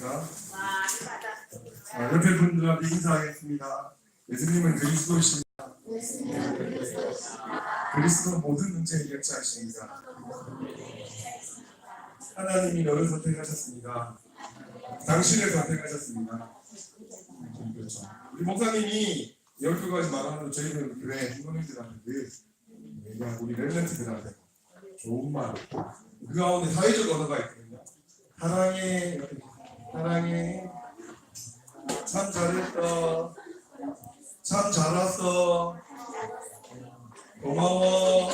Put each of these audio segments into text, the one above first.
받으셨습니까? 옆에 분들한테 인사하겠습니다. 예수님은 그리스도이십니다. 그리스도는 모든 문제에 결정하십니다. 하나님이 너를 선택하셨습니다. 당신을 선택하셨습니다. 그렇죠. 우리 목사님이 12가지 말하는 저희들 교회 신도민들한테 그냥 우리 렘넌트들한테 좋은 말, 그 가운데 사회적 언어가 있거든요. 사랑해, 참 잘했어, 참 잘 왔어, 고마워,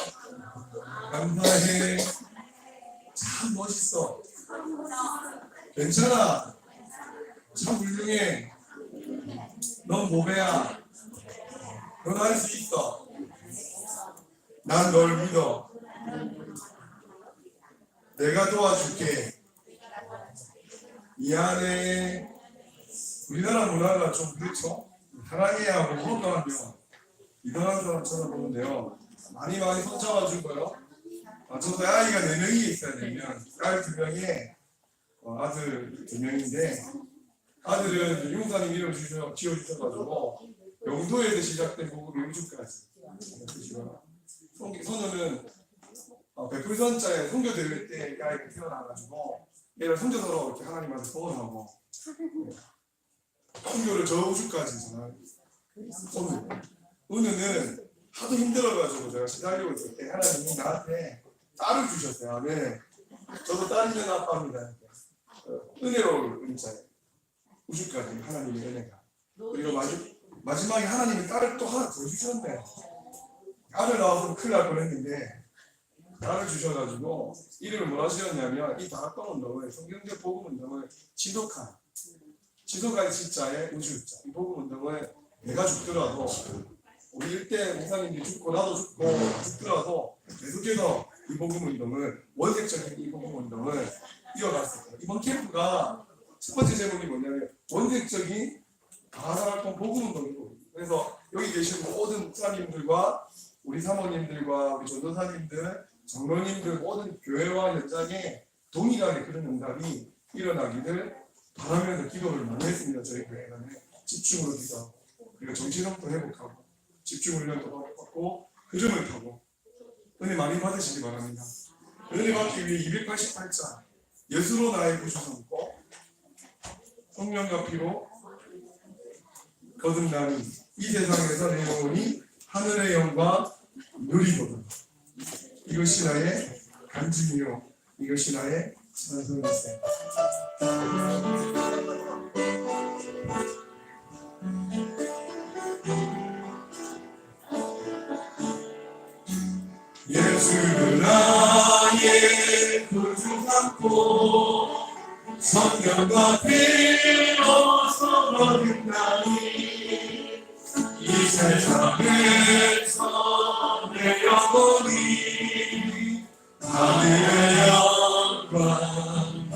감사해, 참 멋있어, 괜찮아, 참 훌륭해, 넌 모배야, 넌 할 수 있어, 난 널 믿어, 내가 도와줄게, 미안해. 우리나라 문화가 좀 그렇죠? 사랑해야 뭐 건강하면 이상한 사람처럼 보는데요. 많이 손 잡아주고요. 저도 아이가 4명이 있어요. 4명. 딸 2명에 아들 2명인데 아들은 용사님 이름 지어주셔가지고 영도에서 시작된 복음이 우주까지 선우는 100%짜리 선교 대회 때 아이가 태어나가지고 얘를 선교사로 이렇게 하나님한테 소원하고 선교를 저 우주까지 선우. 은우는 하도 힘들어가지고 제가 시달리고 있을 때 하나님이 나한테 딸을 주셨어요. 네. 저도 딸 있는 아빠입니다. 은혜로울 은자예요. 우주까지 하나님의 은혜가. 그리고 마지막에 하나님이 딸을 또 하나 더 주셨네. 아들 나와서 큰일 날 뻔했는데 딸을 주셔가지고 이름을 뭐라 지었냐면 이 다락방 운동을 성경적 복음 운동을 지독한 진짜의 우주자. 이 복음 운동을 내가 죽더라도 우리 일대 목사님들이 죽고 나도 죽고 죽더라도 계속해서 이 복음 운동을 원색적인 이 복음 운동을 이어갔을 거예요. 이번 캠프가 첫 번째 제목이 뭐냐면 원색적인 다락방 복음 운동이고 그래서 여기 계신 모든 목사님들과 우리 사모님들과 우리 전도사님들 장로님들 모든 교회와 현장에 동일하게 그런 응답이 일어나기를 바라면서 기도를 많이 했습니다. 저희 교회는 집중으로 기도하고 그리고 정신력도 회복하고 집중훈련도 받고 흐름을 타고 은혜 많이 받으시기 바랍니다. 은혜 받기 위해 288자 예수로 나의 구주 삼고 성령과 피로 거듭나니 이 세상에서 내 영혼이 하늘의 영광 누리거든. 이것이 나의 간증이요 이것이 나의 찬송일세. 예수를 나의 구주 삼고 성령과 피로서 거듭나니 이 세상에서 내 영혼이 하늘의 영광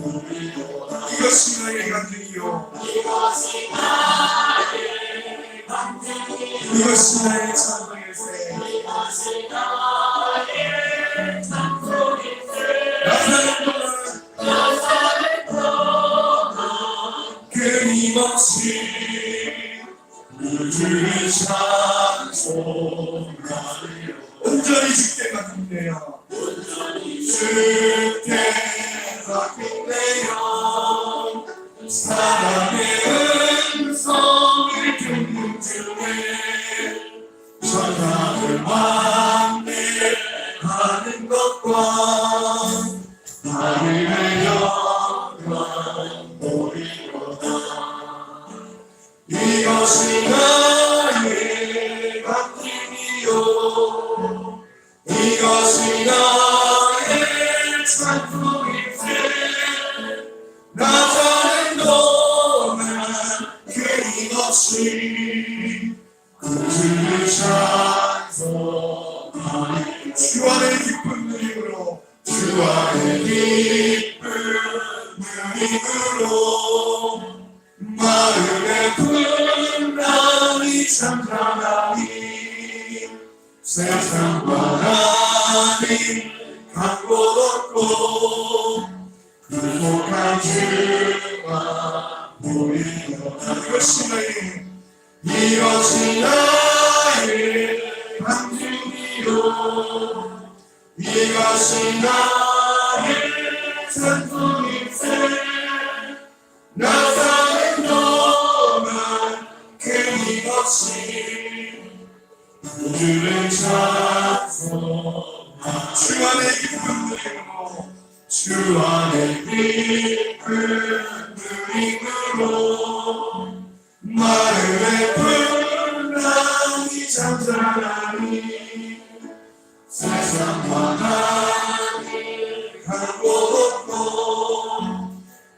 누리도다. 이것이 나의 간증이요 이것이 나의 간증이요 이것이 나의 찬송일세. 이것이 나의 찬송일세. 나사는 동안 끊임없이 우주를 찬송하리요. 온전히 주께가 빛내요. 온전히 주께가 빛내요. 사랑의 음성을 듣는 중에 천사를 만나는 것과 하늘의 영광 보리로다. 이것이 나의 간증이요 이것이 나의 찬송일세. 나 사는 동안 끊임없이 구주를 찬송하리. 주 안의 기쁜 누림으로 주 안의 기쁜 누림으로 마음의 분란이 잠잠하니 세상과 하나님 간 곳 없고 극복한 주와 이것이 나의 이것이 나의 감격이요 이것이 나의 찬송일세 나 사는 동안 끊임없이 우주를 찬송하며 주 안에 기쁨 누리므로 주 안에 기쁨 누리므로 마음의 풍랑이 잠잠하니 세상과 나를 가고 없고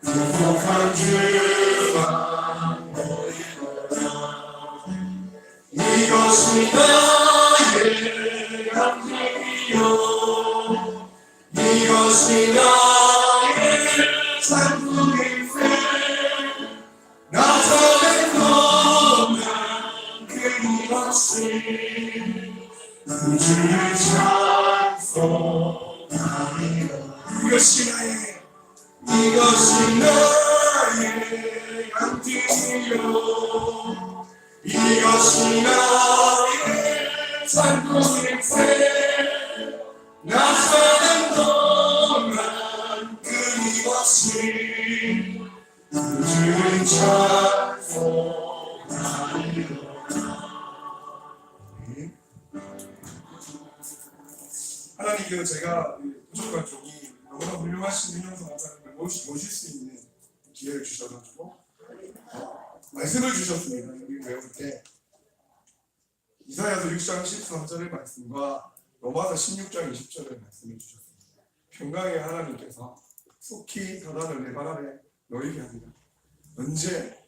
구속한 주만 보이노라 이것이 나의 감격이요 이것이 나의 찬송일세 나 사는 동안 끊임없이 우주를 찬송하리라 이것이 나의 감격이요 이것이 나의 찬송일세 나 사는 동안 끊임없이 우주를 찬송하리라 하나님께서 제가 부족한 쪽이 너무나 훌륭하신 윤영성 목사님을 모실 수 있는 기회를 주셔가지고 말씀을 주셨습니다. 여기 외울 때 이사야서 6장 13절의 말씀과 로마서 16장 20절의 말씀을 주셨습니다. 평강의 하나님께서 속히 사단을 내 발 아래 놓이게 합니다. 언제?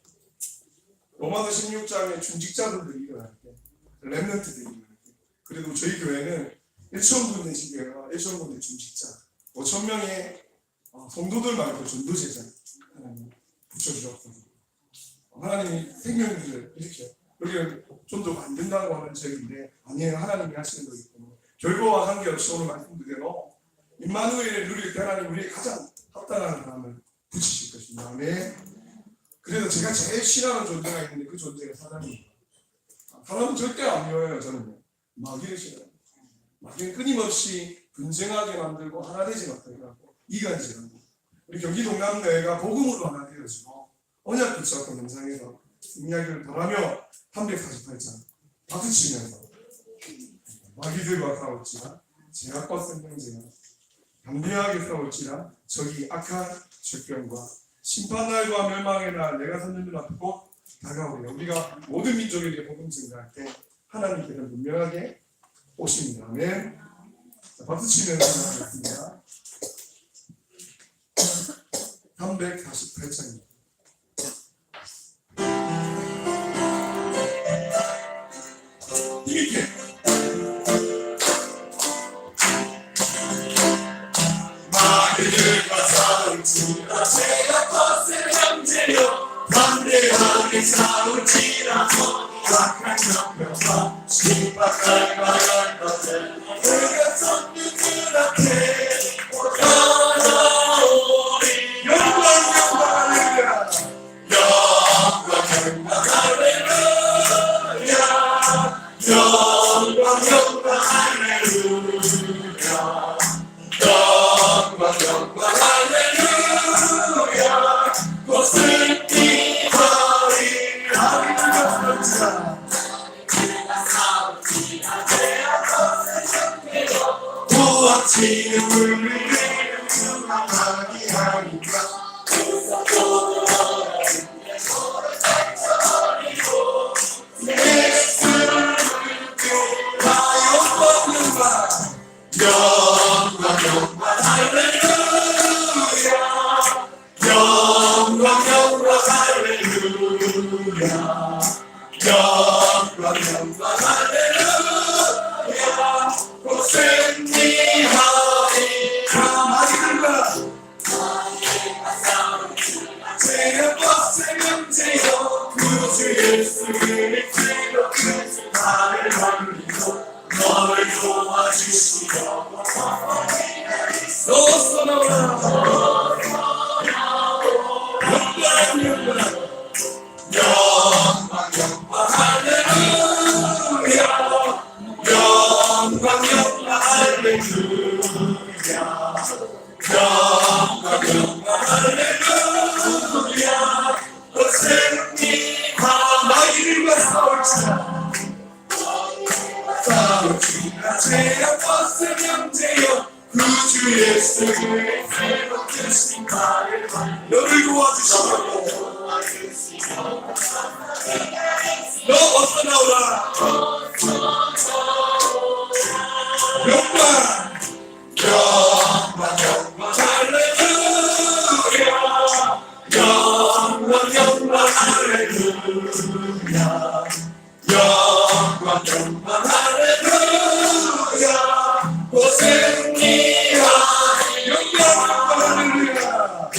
로마서 16장에 중직자들이 일어날 때 렘넌트들이 일어날 때 그래도 저희 교회는 1,000군데 지교회와 1,000군데 중직자 5,000명의 성도들 말고 전도제자 하나님 붙여주셨거든요. 하나님이 생명들을 이렇게 여기는 좀 더 만든다고 하는 책인데 아니에요. 하나님이 하시는 거겠고 결과와 관계없이 오늘 말씀드대로 임마누엘을 누릴 때 하나님 우리의 가장 합당한 사람을 붙이실 것입니다. 네. 그래서 제가 제일 싫어하는 존재가 있는데 그 존재가 사람입니다. 사람은 절대 안 미워요. 저는 마귀를 싫어해요. 마귀는 끊임없이 분쟁하게 만들고 하나 되지 못하게 하고 이간질하고 우리 경기 동남대가 복음으로 하나 되어지고 언약 붙잡고 영상에서 이야기를 바라며 348장 박수치면서 마귀들과 싸웠지만 제약과 생명제가 강력하게 싸웠지만 저기 악한 죄병과 심판날과 멸망의 날 내가 섰는 눈앞에 곧 다가오리라. 우리가 모든 민족에게 복음 증가할 때 하나님께서 분명하게 오십니다. 아멘. 박수치면서 하겠습니다. 348장입니다. 이렇게 마귀들과 싸울지라 제가 컸을 형제여 반대하게 싸울지라도 약한 정병과 심박할과 열것을 내가 섰는 눈앞에 다가오리 영광 할렐루야 영광 할렐루야 영광 할렐루야 영광 할렐루야 꽃을 피하리 할렐루야 부어치는 물을 수강하게 하니까 내 술을 하여 먹는 바 영광 할렐루야 영광 할렐루야 영광 할렐루야 꽃은 니하리 가마들과 제가 생명제여 구주 예수 그리스도 나를 섬기고 너를 도와주시오 쏘쏘나오라 영광 영광 할렐루야 영광 할렐루야 승리하리 영광 할렐루야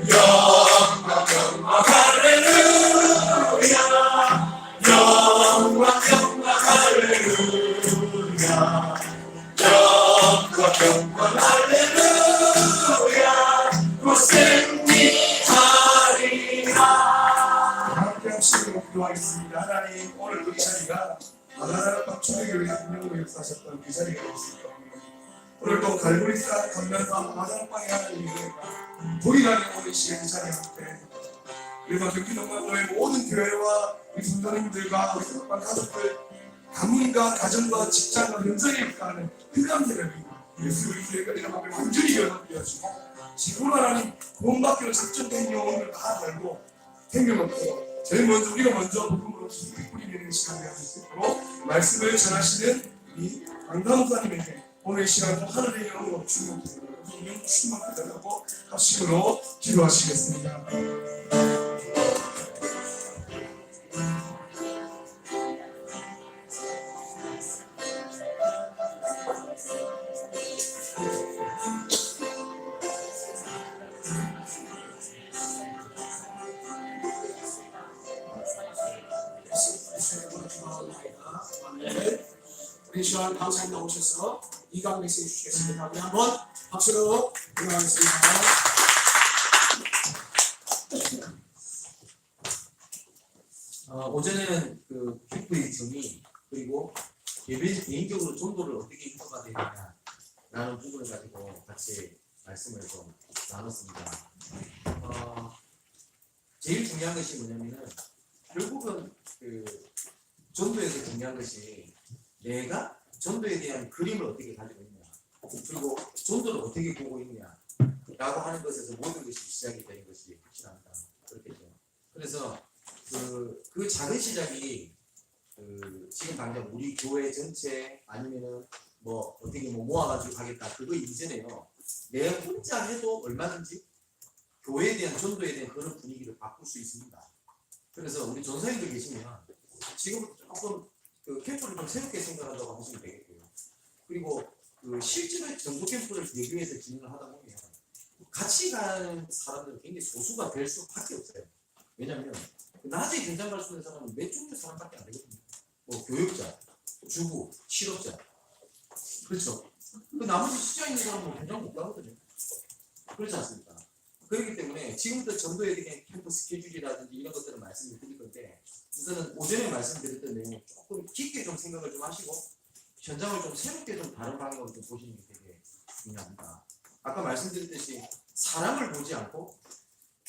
영광 할렐루야 영광 할렐루야 영광 할렐루야 승리하리라. 함께 합시고 기도하겠습니다. 하나님 오늘 우리 자리가 바다나라방 초대교회 분명으로 역사하셨던 그 자리가 있을 겁니다. 오늘 또 갈보리산 건너서 마산방에 하나님이 보이라는 오늘 시간 이 자리 앞에 그래서 경기동남도의 모든 교회와 우리 성도님들과 우리 성도방 가족들 가문과 가정과 직장과 현장에 입가하는 큰 감사를 예수 그리스도의 이름 앞에 완전히 연합되어지고 지금 하나님 구원받기로 작정된 영혼을 다 달고 생명없고 제일 먼저 우리가 먼저 복음으로 뿌리 내리는 시간이 될 수 있도록 말씀을 전하시는 이 강다 목사님에게 오늘 이 시간 하늘의 영으로 충만하고 영 충만하게 달라고 합심으로 기도하시겠습니다. 우리 시간 강사님 나오셔서 이강 메시지 주시겠습니다. 우리 한번 박수로 응원하겠습니다. 오전에는 그 기쁘의 정의 그리고 개인적으로 전도를 어떻게 인도가 되느냐라는 부분을 가지고 같이 말씀을 좀 나눴습니다. 제일 중요한 것이 뭐냐면은 결국은 그 전도에서 중요한 것이 내가 전도에 대한 그림을 어떻게 가지고 있냐 그리고 전도를 어떻게 보고 있냐 라고 하는 것에서 모든 것이 시작이 되는 것이 확실합니다. 그렇겠죠. 그래서 그 작은 시작이 지금 당장 우리 교회 전체 아니면은 뭐 어떻게 모아가지고 가겠다 그거 이전에요. 내 혼자 해도 얼마든지 교회에 대한 전도에 대한 그런 분위기를 바꿀 수 있습니다. 그래서 우리 전사님들 계시면 지금부터 조금 그 캠프를 좀 새롭게 생각한다고 하시면 되겠고요. 그리고 그 실제로 전도 캠프를 대교에서 진행을 하다 보면 같이 가는 사람들은 굉장히 소수가 될 수밖에 없어요. 왜냐하면 낮에 현장 갈 수 있는 사람은 몇 종류 사람밖에 안 되거든요. 뭐 교육자, 주부, 실업자, 그렇죠. 그 나머지 시장에 있는 사람은 현장 못 가거든요. 그렇지 않습니까? 그렇기 때문에 지금부터 전도에 대한 캠프 스케줄이라든지 이런 것들을 말씀을 드릴 건데 우선은 오전에 말씀드렸던 내용 조금 깊게 좀 생각을 좀 하시고 현장을 좀 새롭게 좀 다른 방향으로 좀 보시는 게 되게 중요합니다. 아까 말씀드렸듯이 사람을 보지 않고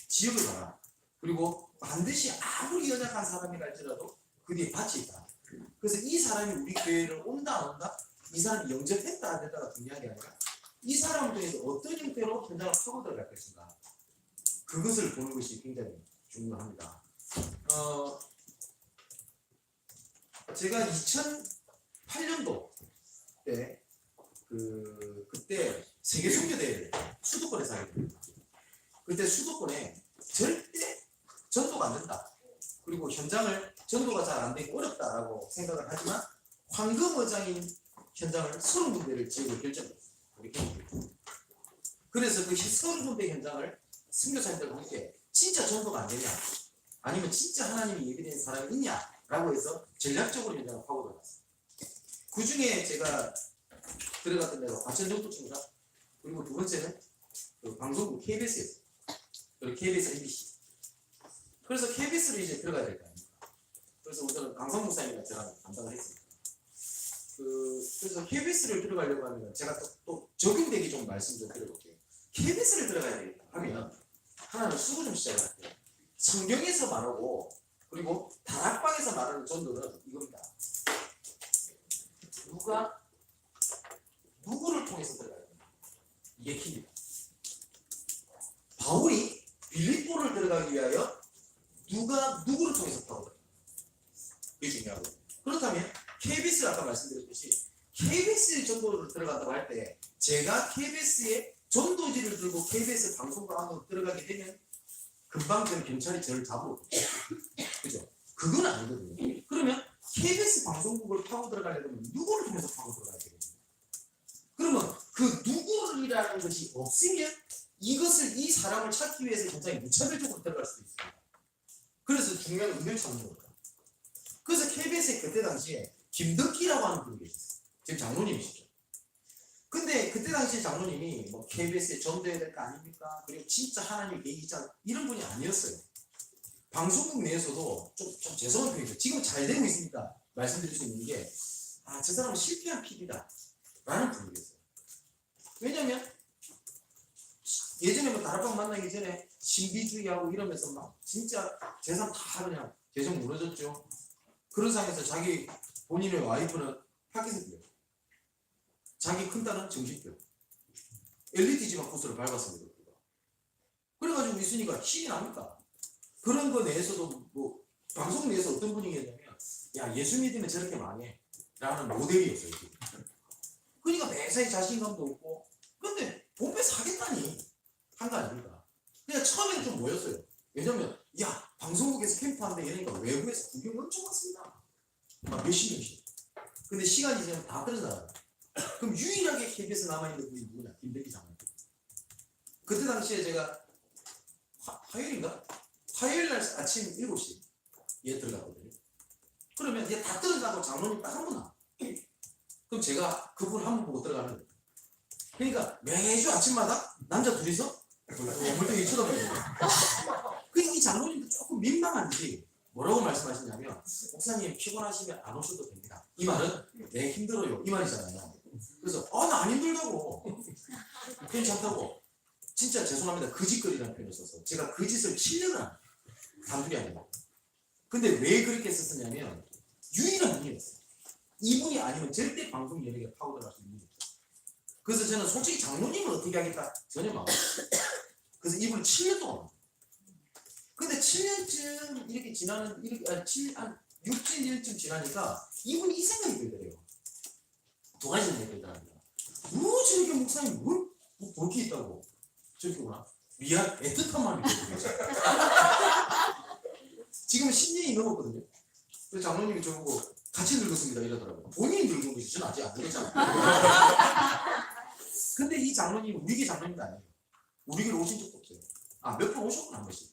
지역을 봐라. 그리고 반드시 아무리 연약한 사람이 갈지라도 그 뒤에 밭이 있다. 그래서 이 사람이 우리 교회를 온다 안 온다? 이 사람이 영접했다 안 했다가 중요한 게 아니라 이 사람 중에서 어떤 형태로 현장을 파고 들어갈 것인가 그것을 보는 것이 굉장히 중요합니다. 제가 2008년도 때 그때 세계 선교대회를 수도권에서 하게 됩니다. 그때 수도권에 절대 전도가 안 된다. 그리고 현장을 전도가 잘 안 되기 어렵다라고 생각을 하지만 황금어장인 현장을 30군데를 지역을 결정했어요. 그래서 그 30군데 현장을 선교사님들과 함께 진짜 전도가 안 되냐 아니면 진짜 하나님이 예비된 사람이 있냐라고 해서 전략적으로 현장을 파고 들어갔어요. 그 중에 제가 들어갔던 데가 과천정토청사 그리고 두 번째는 그 방송국 KBS였어요. 그리고 KBS MBC. 그래서 KBS를 이제 들어가야 될 거 아닙니까? 그래서 우선은 강성 목사님과 제가 담당을 했습니다. 그래서 KBS를 들어가려고 하면 제가 또 적용되게 좀 말씀 좀 드려볼게요. KBS를 들어가야 되겠다 하면 하나는 수고 좀 시작을 할게요. 성경에서 말하고 그리고 다락방에서 말하는 전도는 이겁니다. 누가 누구를 통해서 들어가야 됩니다. 이게 킵니다. 바울이 빌립보를 들어가기 위하여 누가 누구를 통해서 파고들어요. 이게 중요하고 그렇다면 KBS를 아까 말씀드렸듯이 KBS 전도를 들어간다고 할 때 제가 KBS의 전도지를 들고 KBS 방송국 안으로 들어가게 되면 금방 전 경찰이 저를 잡으러 오겠죠. 그죠? 그건 아니거든요. 그러면 KBS 방송국을 파고 들어가려면 누구를 통해서 파고 들어가야 되거든요. 그러면 그 누구이라는 것이 없으면 이 사람을 찾기 위해서 굉장히 무차별적으로 들어갈 수도 있습니다. 그래서 중요한 의견을 찾는 겁니다. 그래서 KBS에 그때 당시에 김덕기라고 하는 분이 계셨어요. 지금 장로님이시죠. 근데 그때 당시에 장로님이 뭐 KBS에 전도해야 될 거 아닙니까? 그리고 진짜 하나님 계시자 이런 분이 아니었어요. 방송국 내에서도 좀 죄송한 표현이죠. 지금 잘 되고 있으니까 말씀드릴 수 있는 게 저 사람은 실패한 PD다 라는 분이겠어요. 왜냐면 예전에 뭐 다락방 만나기 전에 신비주의하고 이러면서 막 진짜 재산 다 그냥 재정 무너졌죠. 그런 상황에서 자기 본인의 와이프는 파키스탄이에요. 자기 큰딸은 정신병. 엘리트 집안 코스를 밟았습니다. 그래가지고 있으니까 힘이 납니까? 그런 거 내에서도 뭐 방송 내에서 어떤 분위기였냐면 야 예수 믿으면 저렇게 망해 라는 모델이었어요. 그러니까 매사에 자신감도 없고 근데 본배에서 하겠다니 한 거 아닙니까? 그냥 처음에는 좀 모였어요. 왜냐면 야 방송국에서 캠프한대 이러니까 외부에서 구경 엄청 왔습니다. 막 몇십 명씩. 근데 시간이 지나면 다 떨어져나가요. 그럼 유일하게 KBS 남아있는 분이 누구냐? 김덕기 장관. 그때 당시에 제가 화요일인가? 화요일날 아침 7시에 들어갔거든요. 그러면 이제 다 떨어져나고 장로님 딱 한 분 나와. 그럼 제가 그분 한 분 보고 들어가는 거예요. 그러니까 매주 아침마다 남자 둘이서 멀쩡히 쳐다보는 거예요. 그러니까 이 장로님도 조금 민망한지 뭐라고 말씀하시냐면 목사님 피곤하시면 안 오셔도 됩니다. 이 말은 내 힘들어요 이 말이잖아요. 그래서 나 안 힘들다고 괜찮다고 진짜 죄송합니다 거짓거리라는 표현을 써서 제가 그 짓을 7년을 안 해요. 단둘이 아니고. 근데 왜 그렇게 썼었냐면 유일한 분이었어요. 이분이 아니면 절대 방송 연예계에 파고들어갈 수 있는 분이 없어요. 그래서 저는 솔직히 장로님을 어떻게 하겠다 전혀 마음 없어요. 그래서 이분을 7년 동안 근데 7년쯤 이렇게 지나는 한 6~7년쯤 지나니까 이분이 이 생각이 들더래요. 두 가지 생각이 들더랍니다. 뭐 저렇게 목사님 뭘 볼 게 있다고 저렇게구나. 미안 애틋한 마음이 들거든요. 지금 10년이 넘었거든요. 그래서 장로님이 저보고 같이 늙었습니다 이러더라고요. 본인이 늙은 거지 저는 아직 안 늙었잖아요. 근데 이 장로님은 우리 교 장로님도 아니에요. 우리 교로 오신 적도 없어요. 몇 번 오셨구나 한 번씩.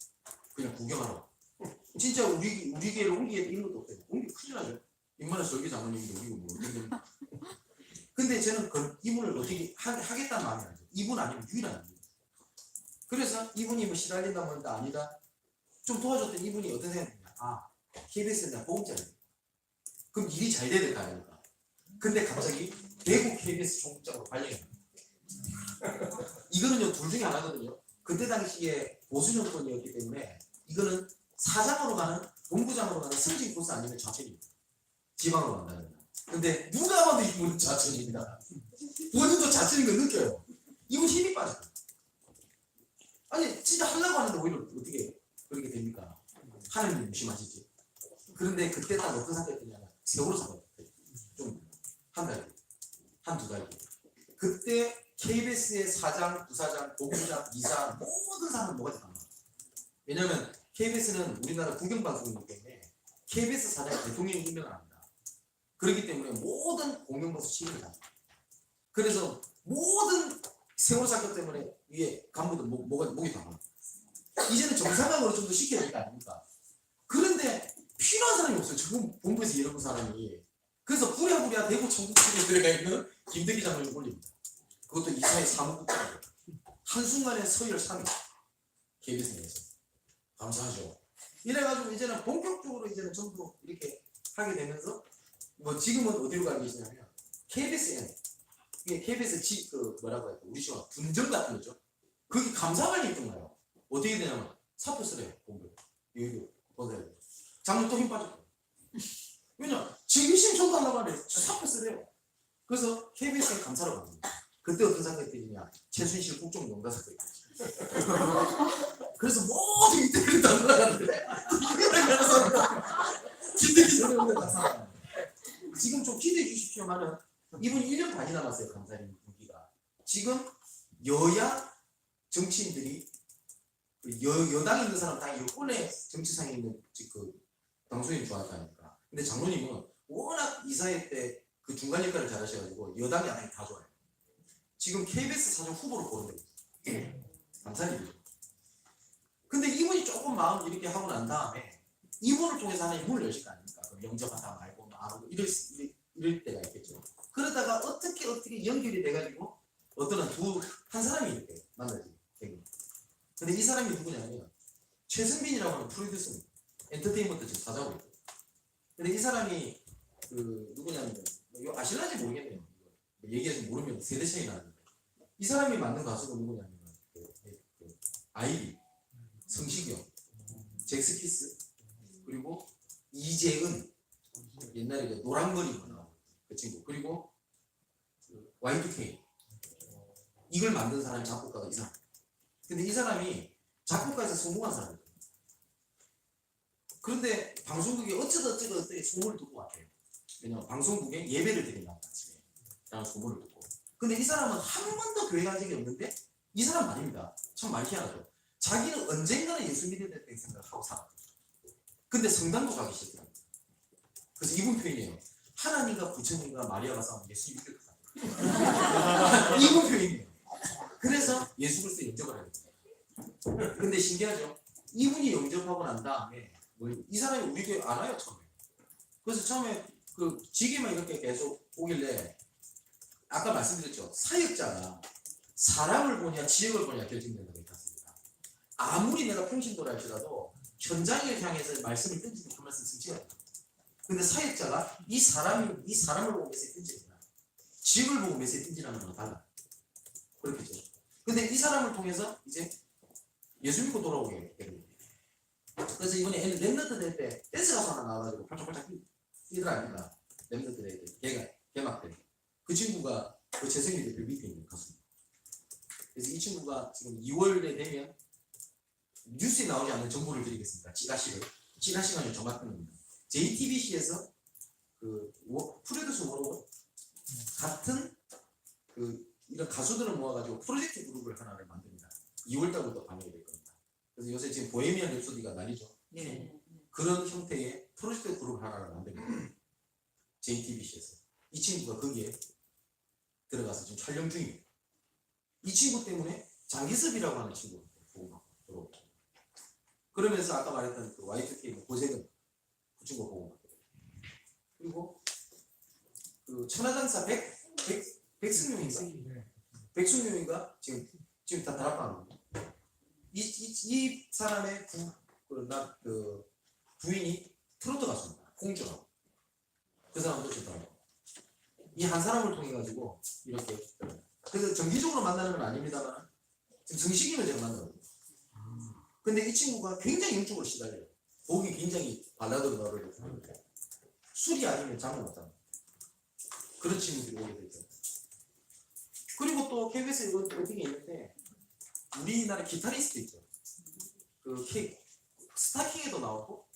그냥 구경하러. 진짜 우리 교회를 옮기게 이런 것도 없어요. 옮기 큰일 나죠. 인만한 설교 장로님인데 우리가 뭐 어떻게 됩니까? 근데 저는 이분을 어떻게 하겠다는 마음이 아니죠. 이분 아니면 유일한 분이에요. 그래서 이분이 뭐 시달린다 뭐 아니다. 좀 도와줬던 이분이 어떤 생각이냐. KBS에 내가 보험자예요. 그럼 일이 잘 돼야 될 거 아닙니까? 근데 갑자기 대구 KBS 총국장으로 발령이 납니다. 이거는요 둘 중에 하나거든요. 그때 당시에 보수 정권이었기 때문에 이거는 사장으로 가는 본부장으로 가는 승진 코스 아니면 좌천입니다. 지방으로 간다는 거. 근데 누가 봐도 이분은 좌천입니다. 본인도 좌천인 걸 느껴요. 이분 힘이 빠져요. 아니 진짜 하려고 하는데 오히려 어떻게 그렇게 됩니까? 하나님 무심하시지. 그런데 그때 딱 어떤 상태가 있냐면 세월호 사건 좀한 달, 한두 달. 그때 KBS의 사장, 부사장, 본부장, 이사 모든 사람은 뭐가 됐단 말이에요. 왜냐하면 KBS는 우리나라 국영방송이기 때문에 KBS 사장 대통령이 임명을 합니다. 그렇기 때문에 모든 공영방송 시민이 다. 그래서 모든 세월호 사건 때문에 위에 간부들 목이 다. 이제는 정상적으로 좀 더 시켜야 될 거 아닙니까? 그런데 필요한 사람이 없어요. 지금 본부에서 일하는 사람이. 그래서 부랴부랴 대구 청국시에 들어가 있는 김덕기 장로님 올립니다. 그것도 이사회 사무국장으로. 한순간에 서열 3위. KBS 내에서. 감사하죠. 이래가지고 이제는 본격적으로 이제는 전부 이렇게 하게 되면서 뭐 지금은 어디로 가고 계시냐면 KBSN. 이게 KBS 뭐라고 해야 돼? 우리 시원 분점 같은 거죠. 거기 감사관이 있던가요? 어떻게 되냐면 사표 쓰래요. 본부. 여기 보세요. 장로 또 힘 빠졌고. 왜냐? 지기심 청구하려고 하네. 사표 쓰래요. 그래서 KBS에 감사로 갑니다. 그때 어떤 생각이 드냐? 최순실 국정농단 사건이 그래서 모두 이때를 다 돌아가는데 김대기 선생님을 나타나. 지금 좀 기대해 주십시오만은 이분이 1년 반이 남았어요. 감사님 분기가. 지금 여야 정치인들이 여당에 있는 사람 다 여권의 정치상에 있는 그 당수인 줄 알았다니까. 근데 장로님은 워낙 이사회 때 그 중간 역할을 잘하셔가지고 여당이 아니 다 좋아요. 지금 KBS 사전 후보로 보는 거예요. 감사드리죠. 근데 이분이 조금 마음 이렇게 하고 난 다음에 이분을 통해서 하나님 문을 여실 거 아닙니까? 그럼 영접하다 말고 말하고 이럴 때가 있겠죠. 그러다가 어떻게 연결이 돼가지고 어떤 한 사람이 이렇게 만나지. 근데 이 사람이 누구냐면 최승빈이라고 하는 프로듀서입니다. 엔터테인먼트 지금 사장으로 있고. 근데 이 사람이 그 누구냐면 이거 아실란지 모르겠네요. 얘기해서 모르면 세대 차이 나는데 이 사람이 만든 가수가 누구냐면 아이비, 성시경, 잭스키스 그리고 이재은 옛날에 그 노랑머리 나온 그 친구 그리고 Y2K 이걸 만든 사람이 작곡가가 이 사람. 근데 이 사람이 작곡가에서 성공한 사람이에요. 그런데 방송국에 어쩌다 소문을 듣고 왔대요. 왜냐면 방송국에 예배를 드린다고 아침에 라는 소문을 듣고. 근데 이 사람은 한 번도 교회 간 적이 없는데 이 사람 말입니다. 참 많이 희한하죠. 자기는 언젠가는 예수 믿어야 된다는 생각을 하고 살았어요. 근데 성당도 가기 싫더라고요. 그래서 이분 표현이에요. 하나님과 부처님과 마리아가 싸우면 예수 믿을 것 같아요. 이분 표현이에요. 그래서 예수 그리스도 영접을 하는 거예요. 근데 신기하죠. 이분이 영접하고 난 다음에 이 사람이 우리 교회 안 와요 처음에. 그래서 처음에 그 지게만 이렇게 계속 오길래 아까 말씀드렸죠. 사역자가 사람을 보냐 지역을 보냐 결정된다고 했습니다. 아무리 내가 평신도라 할지라도 현장을 향해서 말씀을 던지는 그 말씀 승치가 돼요. 근데 사역자가 이 사람을 보고 메시지 던지거나 지역을 보고 메시지 던지라는 건 달라. 그렇겠죠. 근데 이 사람을 통해서 이제 예수 믿고 돌아오게 됩니다. 그래서 이번에 랩너트 될 때 댄스 가수 하나 나와가지고 팔짝팔짝 뛰더랍니다. 랩너트 될 때 개막 때 그 친구가 그 재생이 대표 밑에 있는 가수입니다. 그래서 이 친구가 지금 2월에 되면 뉴스에 나오지 않는 정보를 드리겠습니다. 찌라시가 아니라 정확합니다. JTBC에서 그 프로듀서 원으로 같은 그 이런 가수들을 모아가지고 프로젝트 그룹을 하나를 만듭니다. 2월달부터 반영이 될 겁니다. 그래서 요새 지금 보헤미안 랩소디가 난리죠. 네. 그런 형태의 프로젝트 그룹 하나를 만듭니다. JTBC에서 이 친구가 거기에 들어가서 지금 촬영 중입니다. 이 친구 때문에 장기섭이라고 하는 친구가 들어오고 그러면서 아까 말했던 그 Y2K 고세근 그 친구가 보고 갔거든요. 그리고 그 천하장사 백승용인가 지금 다 다락방입니다. 이 사람의 부인이 트로트 가수입니다. 홍주라고. 그 사람도 좋더라고요. 이 한 사람을 통해 가지고 이렇게 그래서 정기적으로 만나는 건 아닙니다만 지금 성시경을 제가 만나거든요. 근데 이 친구가 굉장히 영적으로 시달려요. 곡이 굉장히 발라드로 나오고 술이 아니면 잠을 못 잡니다. 그런 친구들이 오게 되죠. 그리고 또 KBS에 어떻게 있는데 우리나라 기타리스트 있죠. 그 스타킹에도 나오고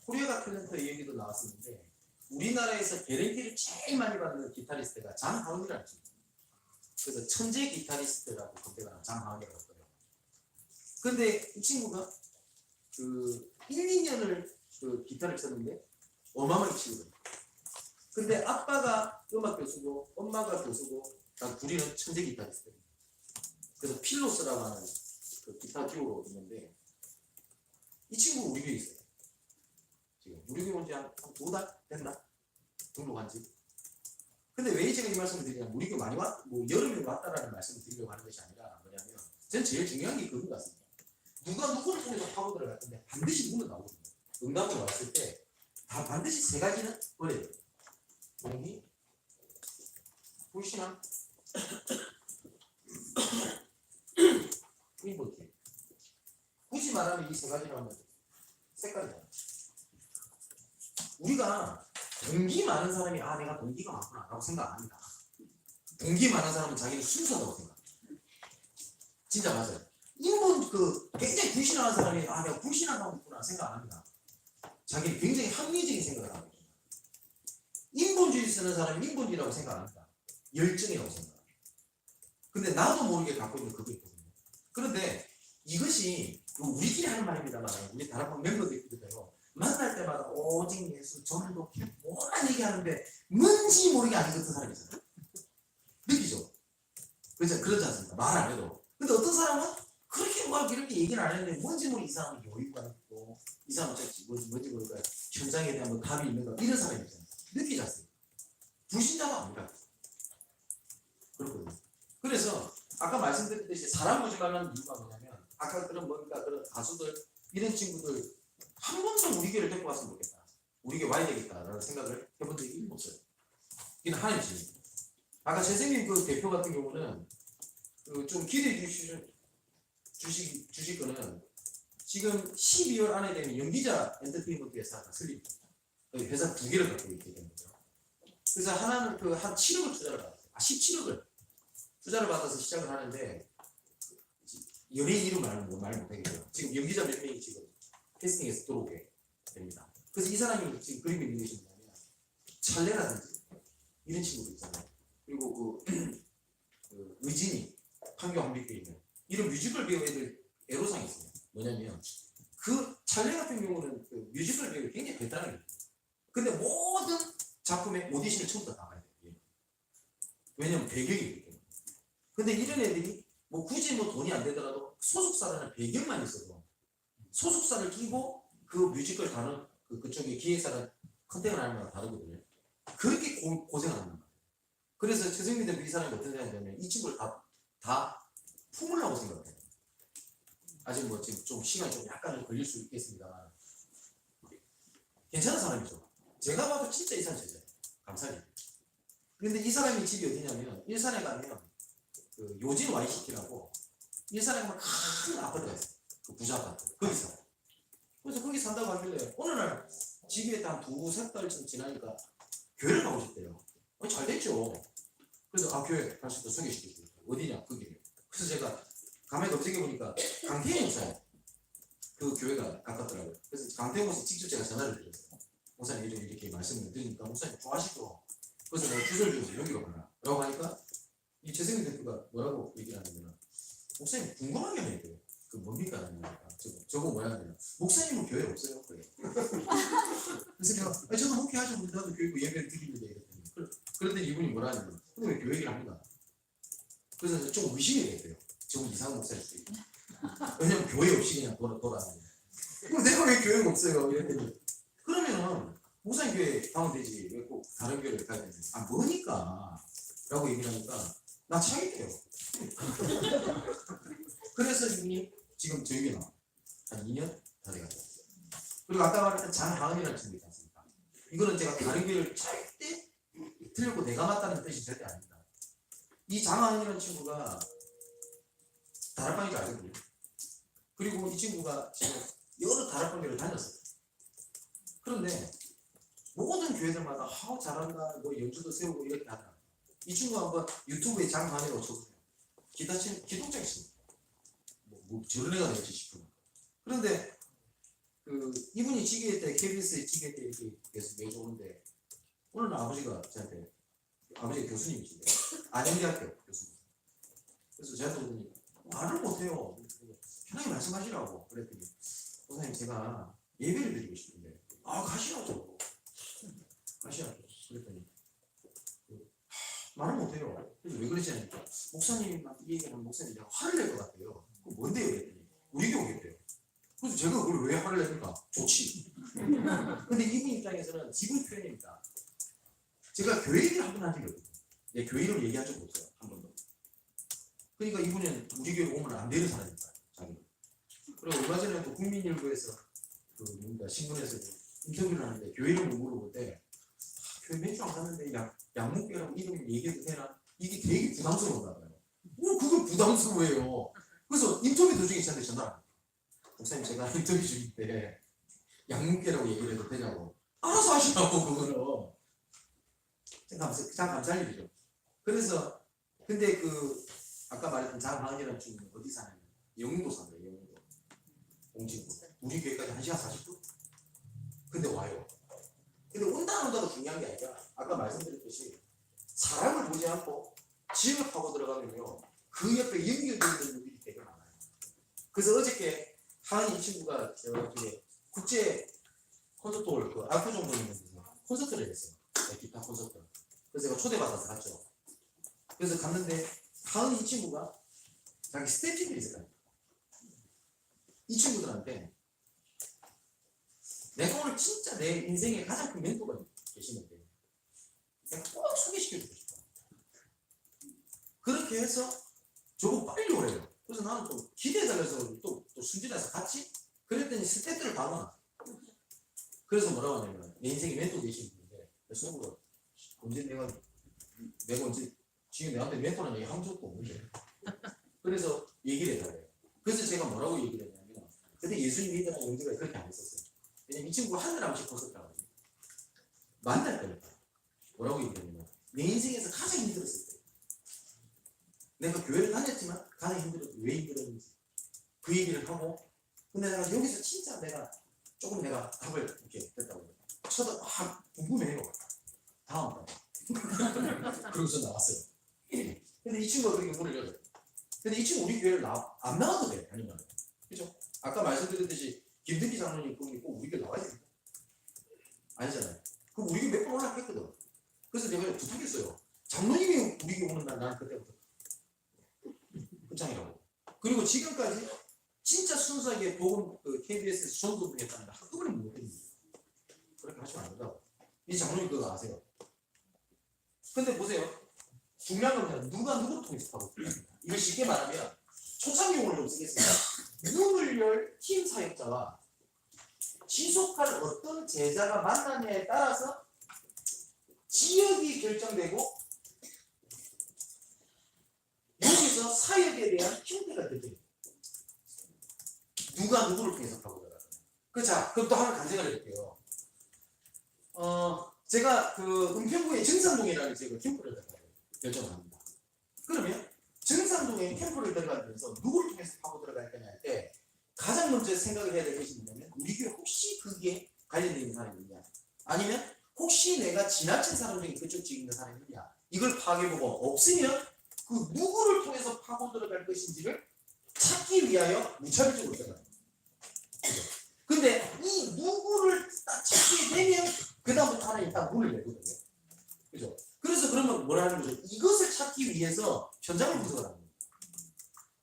코리아가 탤런트 얘기도 나왔었는데 우리나라에서 개런티를 제일 많이 받는 기타리스트가 장하은이라는 친구. 그래서 천재 기타리스트라고 검색하는 장하은이라고 했거든요. 근데 이 친구가 그 1, 2년을 그 기타를 쳤는데 어마어마하게 치거든요. 근데 아빠가 음악 교수고 엄마가 교수고 다 둘이는 천재 기타리스트입니다. 그래서 필로스라고 하는 그 기타 듀오로 있는데 이 친구 우리 교회에 있어요. 지금 우리 교회 온 지 한 2달 됐나? 등록한 지. 근데 왜 제가 이 말씀을 드리냐면 우리 교회 많이 여름에 왔다라는 말씀을 드리려고 하는 것이 아니라 뭐냐면 전 제일 중요한 게 그런 것 같습니다. 누가 누구를 통해서 파고 들어갈 건데 반드시 누구는 나오거든요. 응답으로 왔을 때 다 반드시 3가지는 버려야 돼요. 동의, 불신앙, 의무티. 굳이 말하면 이 3가지를 하면 색깔이잖아요. 우리가 동기 많은 사람이 내가 동기가 많구나 라고 생각 안 합니다. 동기 많은 사람은 자기를 순수하다고 생각합니다. 진짜 맞아요. 인본 굉장히 불신하는 사람이 내가 불신하다고 있구나 생각 안 합니다. 자기는 굉장히 합리적인 생각을 합니다. 인본주의 쓰는 사람이 인본주의라고 생각 안 합니다. 열정이라고 생각합니다. 근데 나도 모르게 갖고 있는 그게 있거든요. 그런데 이것이 우리끼리 하는 말입니다만 우리 다락방 멤버들끼리도요. 만날 때마다 오직 예수, 전도, 뭐란 얘기하는데 뭔지 모르게 안 읽었던 사람이 있어요. 느끼죠? 그렇지 않습니까? 말 안 해도. 근데 어떤 사람은 그렇게 막 이렇게 얘기를 안 했는데 뭔지 모르게 이 사람은 여유가 있고 이 사람은 뭔지 모르니까 현장에 대한 뭐 답이 있는가 이런 사람이 있잖아요. 느끼지 않습니까? 불신자가 아니라 그렇거든요. 그래서 아까 말씀드렸듯이 사람 보지 말라는 이유가 뭐냐면 아까 그런 뭔가 그런 가수들 이런 친구들 한 번도 우리 교회를 데리고 왔으면 좋겠다. 우리 교회 와야 되겠다라는 생각을 해본 적이 없어요. 이건 하나님 지입니다. 아까 재생님 그 대표 같은 경우는 그 좀 기대해 주실 거는 지금 12월 안에 되면 연기자 엔터테인먼트 회사가 설립니다. 회사 2개를 갖고 있게 된 거죠. 그래서 하나는 그 한 7억을 투자를 받았어요. 17억을 투자를 받아서 시작을 하는데 연예인 이름 말 못하겠고요. 지금 연기자 몇 명이 지금 캐스팅에서 들어오게 됩니다. 그래서 이 사람이 지금 그림을 그리신 뭐냐면 찰레라든지 이런 친구도 있잖아요. 그리고 그 의진이 판교 한빛교에 있는 이런 뮤지컬 배우 애들 애로상이 있어요. 뭐냐면 그 찰레 같은 경우는 그 뮤지컬 배우 굉장히 베테랑이에요. 근데 모든 작품에 오디션을 처음부터 나가야 돼요. 왜냐면 배경이 있기 때문에. 근데 이런 애들이 뭐 굳이 뭐 돈이 안 되더라도 소속사라는 배경만 있어도 소속사를 끼고 그 뮤지컬 다른 그쪽에 기획사가 컨택을 하는 거랑 다르거든요. 그렇게 고생하는 거예요. 그래서 최승민 대표 이 사람이 어떤 생각이냐면 이 친구를 다 품으려고 생각해요. 아직 뭐 지금 좀 시간이 좀 약간 걸릴 수 있겠습니다만 괜찮은 사람이죠. 제가 봐도 진짜 이 사람 제자예요. 감사해요. 근데 이 사람이 집이 어디냐면 일산에 가면 그 요진 YCT라고 일산에 가면 큰 아파트가 있어요. 그 부자 아파트. 거기 살아요. 그래서 거기 산다고 하길래 어느 날 집에 한 2-3달쯤 지나니까 교회를 가고 싶대요. 잘 됐죠. 그래서 교회 갈 수 있다 소개시켜주고 어디냐 거기를. 그래서 제가 가만히 검색해보니까 강태희 목사님 그 교회가 가깝더라고요. 그래서 강태희 목사님 직접 제가 전화를 드렸어요. 목사님 이렇게 말씀을 드리니까 목사님 좋아하시죠. 그래서 내가 주소를 주면서 여기로 가라 라고 하니까 이 최승민 대표가 뭐라고 얘기를 하냐면 목사님 궁금한 게 하나 있대요. 그 뭡니까? 하니까 저거 뭐야 하냐 목사님은 교회 없어요. 그래. 그래서 내가 저도 목회하죠. 나도 교회 예배를 드리는데 이랬더니 그랬더니 이분이 뭐라 하냐면 근데 왜 교회 얘기를 합니까? 그래서 좀 의심이 됐대요. 저거 이상한 목사일 수도 있고 왜냐면 교회 없이 그냥 돌아다니는 그럼 내가 왜 교회가 없어요? 이랬더니 그러면은 목사님 교회 가면 되지 왜 꼭 다른 교회를 가야 되지? 뭐니까 라고 얘기를 하니까 나 차겠대요. 그래서 이분이 지금 저희 교회 한 2년 다 돼갔어요. 그리고 아까 말했던 장하은이라는 친구 있지 않습니까? 이거는 제가 다른 교회를 절대 틀렸고 내가 맞다는 뜻이 절대 아닙니다. 이 장하은이라는 친구가 다락방인 줄 알거든요. 그리고 이 친구가 지금 여러 다락방교를 다녔어요. 그런데 모든 교회들마다 잘한다, 뭐 연주도 세우고 이렇게 하더라. 이 친구가 한번 유튜브에 장하은이라고 쳐보세요. 기독자이 친구. 뭐 저런 애가 될지 싶어요. 그런데 이분이 지교회 때 KBS에 지교회 때 이렇게 계속 매주 오는데 오늘 아버지가 저한테 아버지가 교수님이신데 안양대학교 교수님. 그래서 저한테 오더니 말을 못해요. 편하게 말씀하시라고 그랬더니 목사님 제가 예배를 드리고 싶은데 가시라고 그랬더니 말을 못해요. 그래서 왜 그러지 않으니까 목사님한테 이 얘기하면 목사님 내가 화를 낼 것 같아요. 그거 뭔데요? 그랬더니 우리 교회겠대요. 그래서 제가 그걸 왜 화를 냅니까? 좋지. 근데 이분 입장에서는 지분 표현입니다. 제가 교회 얘기를 한 번 한 적이 없거든요. 내 교회 이름 얘기한 적이 없어요. 한 번도. 그러니까 이분은 우리 교회 오면 안 되는 사람입니다. 자기는. 그리고 얼마 전에 또 국민일보에서 신문에서 인터뷰를 하는데 교회 이름을 물어볼 때 교회 몇 주 안 갔는데 양목교라고 이름 얘기해도 되나? 이게 되게 부담스러운가 봐요. 그걸 부담스러워해요. 그래서 인터뷰 도중에 저한테 전화를 합니다. 목사님 제가 인터뷰 중일 때 양목교라고 얘기를 해도 되냐고. 알아서 하시라고 그거는. 참 감사할 일이죠. 그래서 근데 아까 말했던 장하은이라는 친구는 어디 사냐면 영도 산대요. 영도 공진구. 우리 교회까지 1시간 40분? 근데 와요. 근데 온다 안 온다가 중요한 게 아니라 아까 말씀드렸듯이 사람을 보지 않고 지역을 파고 들어가면요 그 옆에 연결되어 있는 분들이 되게 많아요. 그래서 어저께 하은이 이 친구가 저기 국제 콘서트홀 그 압구정 보는 콘서트를 했어요. 네, 기타 콘서트. 그래서 제가 초대받아서 갔죠. 그래서 갔는데 하은이 이 친구가 자기 스태프들이 있어요. 이 친구들한테 내가 오늘 진짜 내 인생의 가장 큰 멘토가 계시는데 내가 꼭 소개시켜주고 싶다. 그렇게 해서 저거 빨리 오래요. 그래서 나는 또 기대에 달려서 또 순진해서 갔지? 그랬더니 스태프들을 박아놔. 그래서 뭐라고 하냐면 내 인생의 멘토 되신 분인데 속으로 언제 내가 언제 지금 내한테 멘토라는 얘기 한 적도 없는데 그래서 얘기를 해달래요. 그래서 제가 뭐라고 얘기를 했냐면 그때 예수님 믿으라는 용기가 그렇게 안 했었어요. 왜냐면 이 친구가 하늘 아버지 콘서트라고 만날 때니까 뭐라고 얘기했냐면 내 인생에서 가장 힘들었을 때 내가 교회를 다녔지만 가장 힘들었지 왜 힘들었는지 그 얘기를 하고 근데 내가 여기서 진짜 내가 조금 내가 답을 이렇게 했다고 해요. 쳐다 궁금해요. 다음 달 그러고서 나왔어요. 근데 이 친구가 그렇게 문을 열어요. 근데 이 친구 우리 교회를 안 나와도 돼 아니면 그죠? 아까 말씀드렸듯이 김득기 장로님 그분이 꼭 우리 교회 나와야 됩니다. 아니잖아요. 그럼 우리 교회 몇 번 올라갔거든. 그래서 내가 부탁했어요. 장로님이 우리 교회 오는 날 나는 그때부터 끝장이라고. 그리고 지금까지 진짜 순수하게 복음 그 KBS에서 전도를 했다는데 한꺼번에 못했는데 그렇게 하시면 안 된다고. 이 장로님 그거 아세요? 근데 보세요. 중요한 건 누가 누구를 통해서 하고 있습니다. 이걸 쉽게 말하면 초창용어를 좀 쓰겠습니다. 문을 열 팀 사역자와 지속할 어떤 제자가 만나냐에 따라서 지역이 결정되고 여기서 사역에 대한 형태가 결정돼요. 누가 누구를 통해서 하고 있어요. 자, 그럼 또 하나 간증을 해볼게요. 제가 그 은평구의 증산동이라는 지역을 캠프를 결정을 합니다. 그러면 증산동에 캠프를 들어가면서 누구를 통해서 파고 들어갈 거냐 할 때 가장 먼저 생각을 해야 될 것이 뭐냐면 우리 교회 혹시 그게 관련되어 있는 사람이 있냐 아니면 혹시 내가 지나친 사람 중에 그쪽 지역에 있는 사람이 있냐 이걸 파악해보고 없으면 그 누구를 통해서 파고 들어갈 것인지를 찾기 위하여 무차별적으로 들어갑니다. 근데 이 누구를 딱 찾게 되면 그 다음부터 하나님 딱 문을 열거든요. 그죠? 그래서 그러면 뭐라는 거죠? 이것을 찾기 위해서 현장을 분석을 합니다.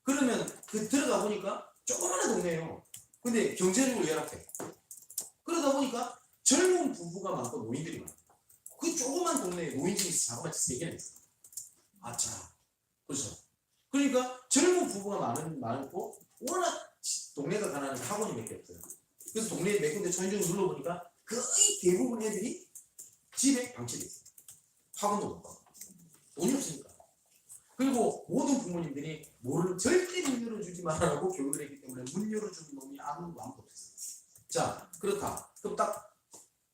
그러면 그 들어가 보니까 조그마한 동네예요. 근데 경제적으로 열악해. 그러다 보니까 젊은 부부가 많고 노인들이 많아요. 그 조그만 동네에 노인집이 자그마치 3개나 있어요. 아차. 그렇죠. 그러니까 젊은 부부가 많고 워낙 동네가 가난한 학원이 몇 개 없어요. 그래서 동네에 몇 군데 초인종을 눌러보니까 거의 대부분 애들이 집에 방치돼 있어요. 학원도 못 가고 돈이 없으니까. 그리고 모든 부모님들이 문을 절대 문 열어주지 말라고 교육을 했기 때문에 문 열어주는 놈이 아무도 없어요. 자, 그렇다. 그럼 딱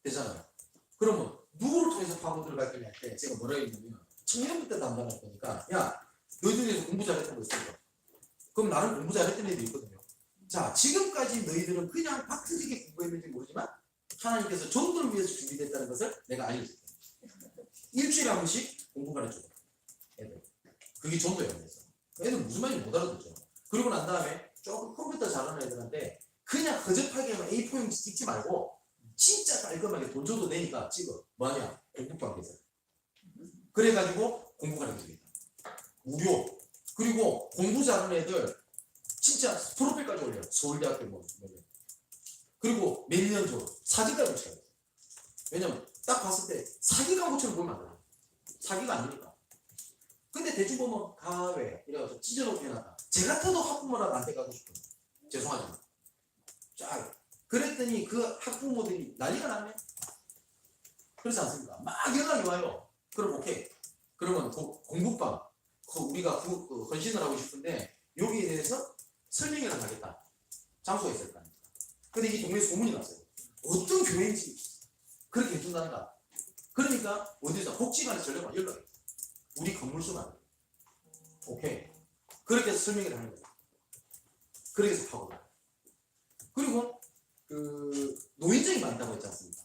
되잖아요. 그러면 누구를 통해서 파고 들어갈 거냐 할 때 제가 뭐라 했냐면 청년부 때 담당할 거니까 야 너희 중에서 공부 잘했던 거 있어. 그럼 나는 공부 잘했던 애들이 있거든요. 자, 지금까지 너희들은 그냥 박트지게 공부했는지 모르지만 하나님께서 전도를 위해서 준비됐다는 것을 내가 알려줄게. 일주일에 한 번씩 공부 가르쳐 줘. 애들. 그게 전도예요. 그래서 애들 무슨 말인지 못 알아듣죠. 그리고 난 다음에 조금 컴퓨터 잘하는 애들한테 그냥 허접하게만 A4용지 찍지 말고 진짜 깔끔하게 돈 줘도 되니까 찍어. 뭐하냐? 공부방에서. 그래가지고 공부 가르쳐주겠다. 무료. 그리고 공부 잘하는 애들 진짜 프로필까지 올려요. 서울대학교 뭐. 그리고 몇 년 졸업. 사기까지 붙여요. 왜냐면 딱 봤을 때 사기 광고처럼 보면 안 돼요. 사기가 아니니까. 근데 대충 보면 가외 이래가지고 찢어놓고 해놨다. 제 같아도 학부모한테 가고 싶어요. 죄송하지만. 자, 그랬더니 그 학부모들이 난리가 났네. 그렇지 않습니까? 막 연락이 와요. 그럼 오케이. 그러면 공부방 우리가 헌신을 하고 싶은데 여기에 대해서 설명을 하겠다. 장소가 있을 거 아닙니까? 근데 이 동네에 소문이 났어요. 어떤 교회인지 그렇게 해준단다. 그러니까 어디서 복지관에서 전화가 연락이 있어요. 우리 건물수만 오케이. 그렇게 해서 설명을 하는 거예요. 그렇게 해서 파고 가요. 그리고 그 노인정이 많다고 했지 않습니까?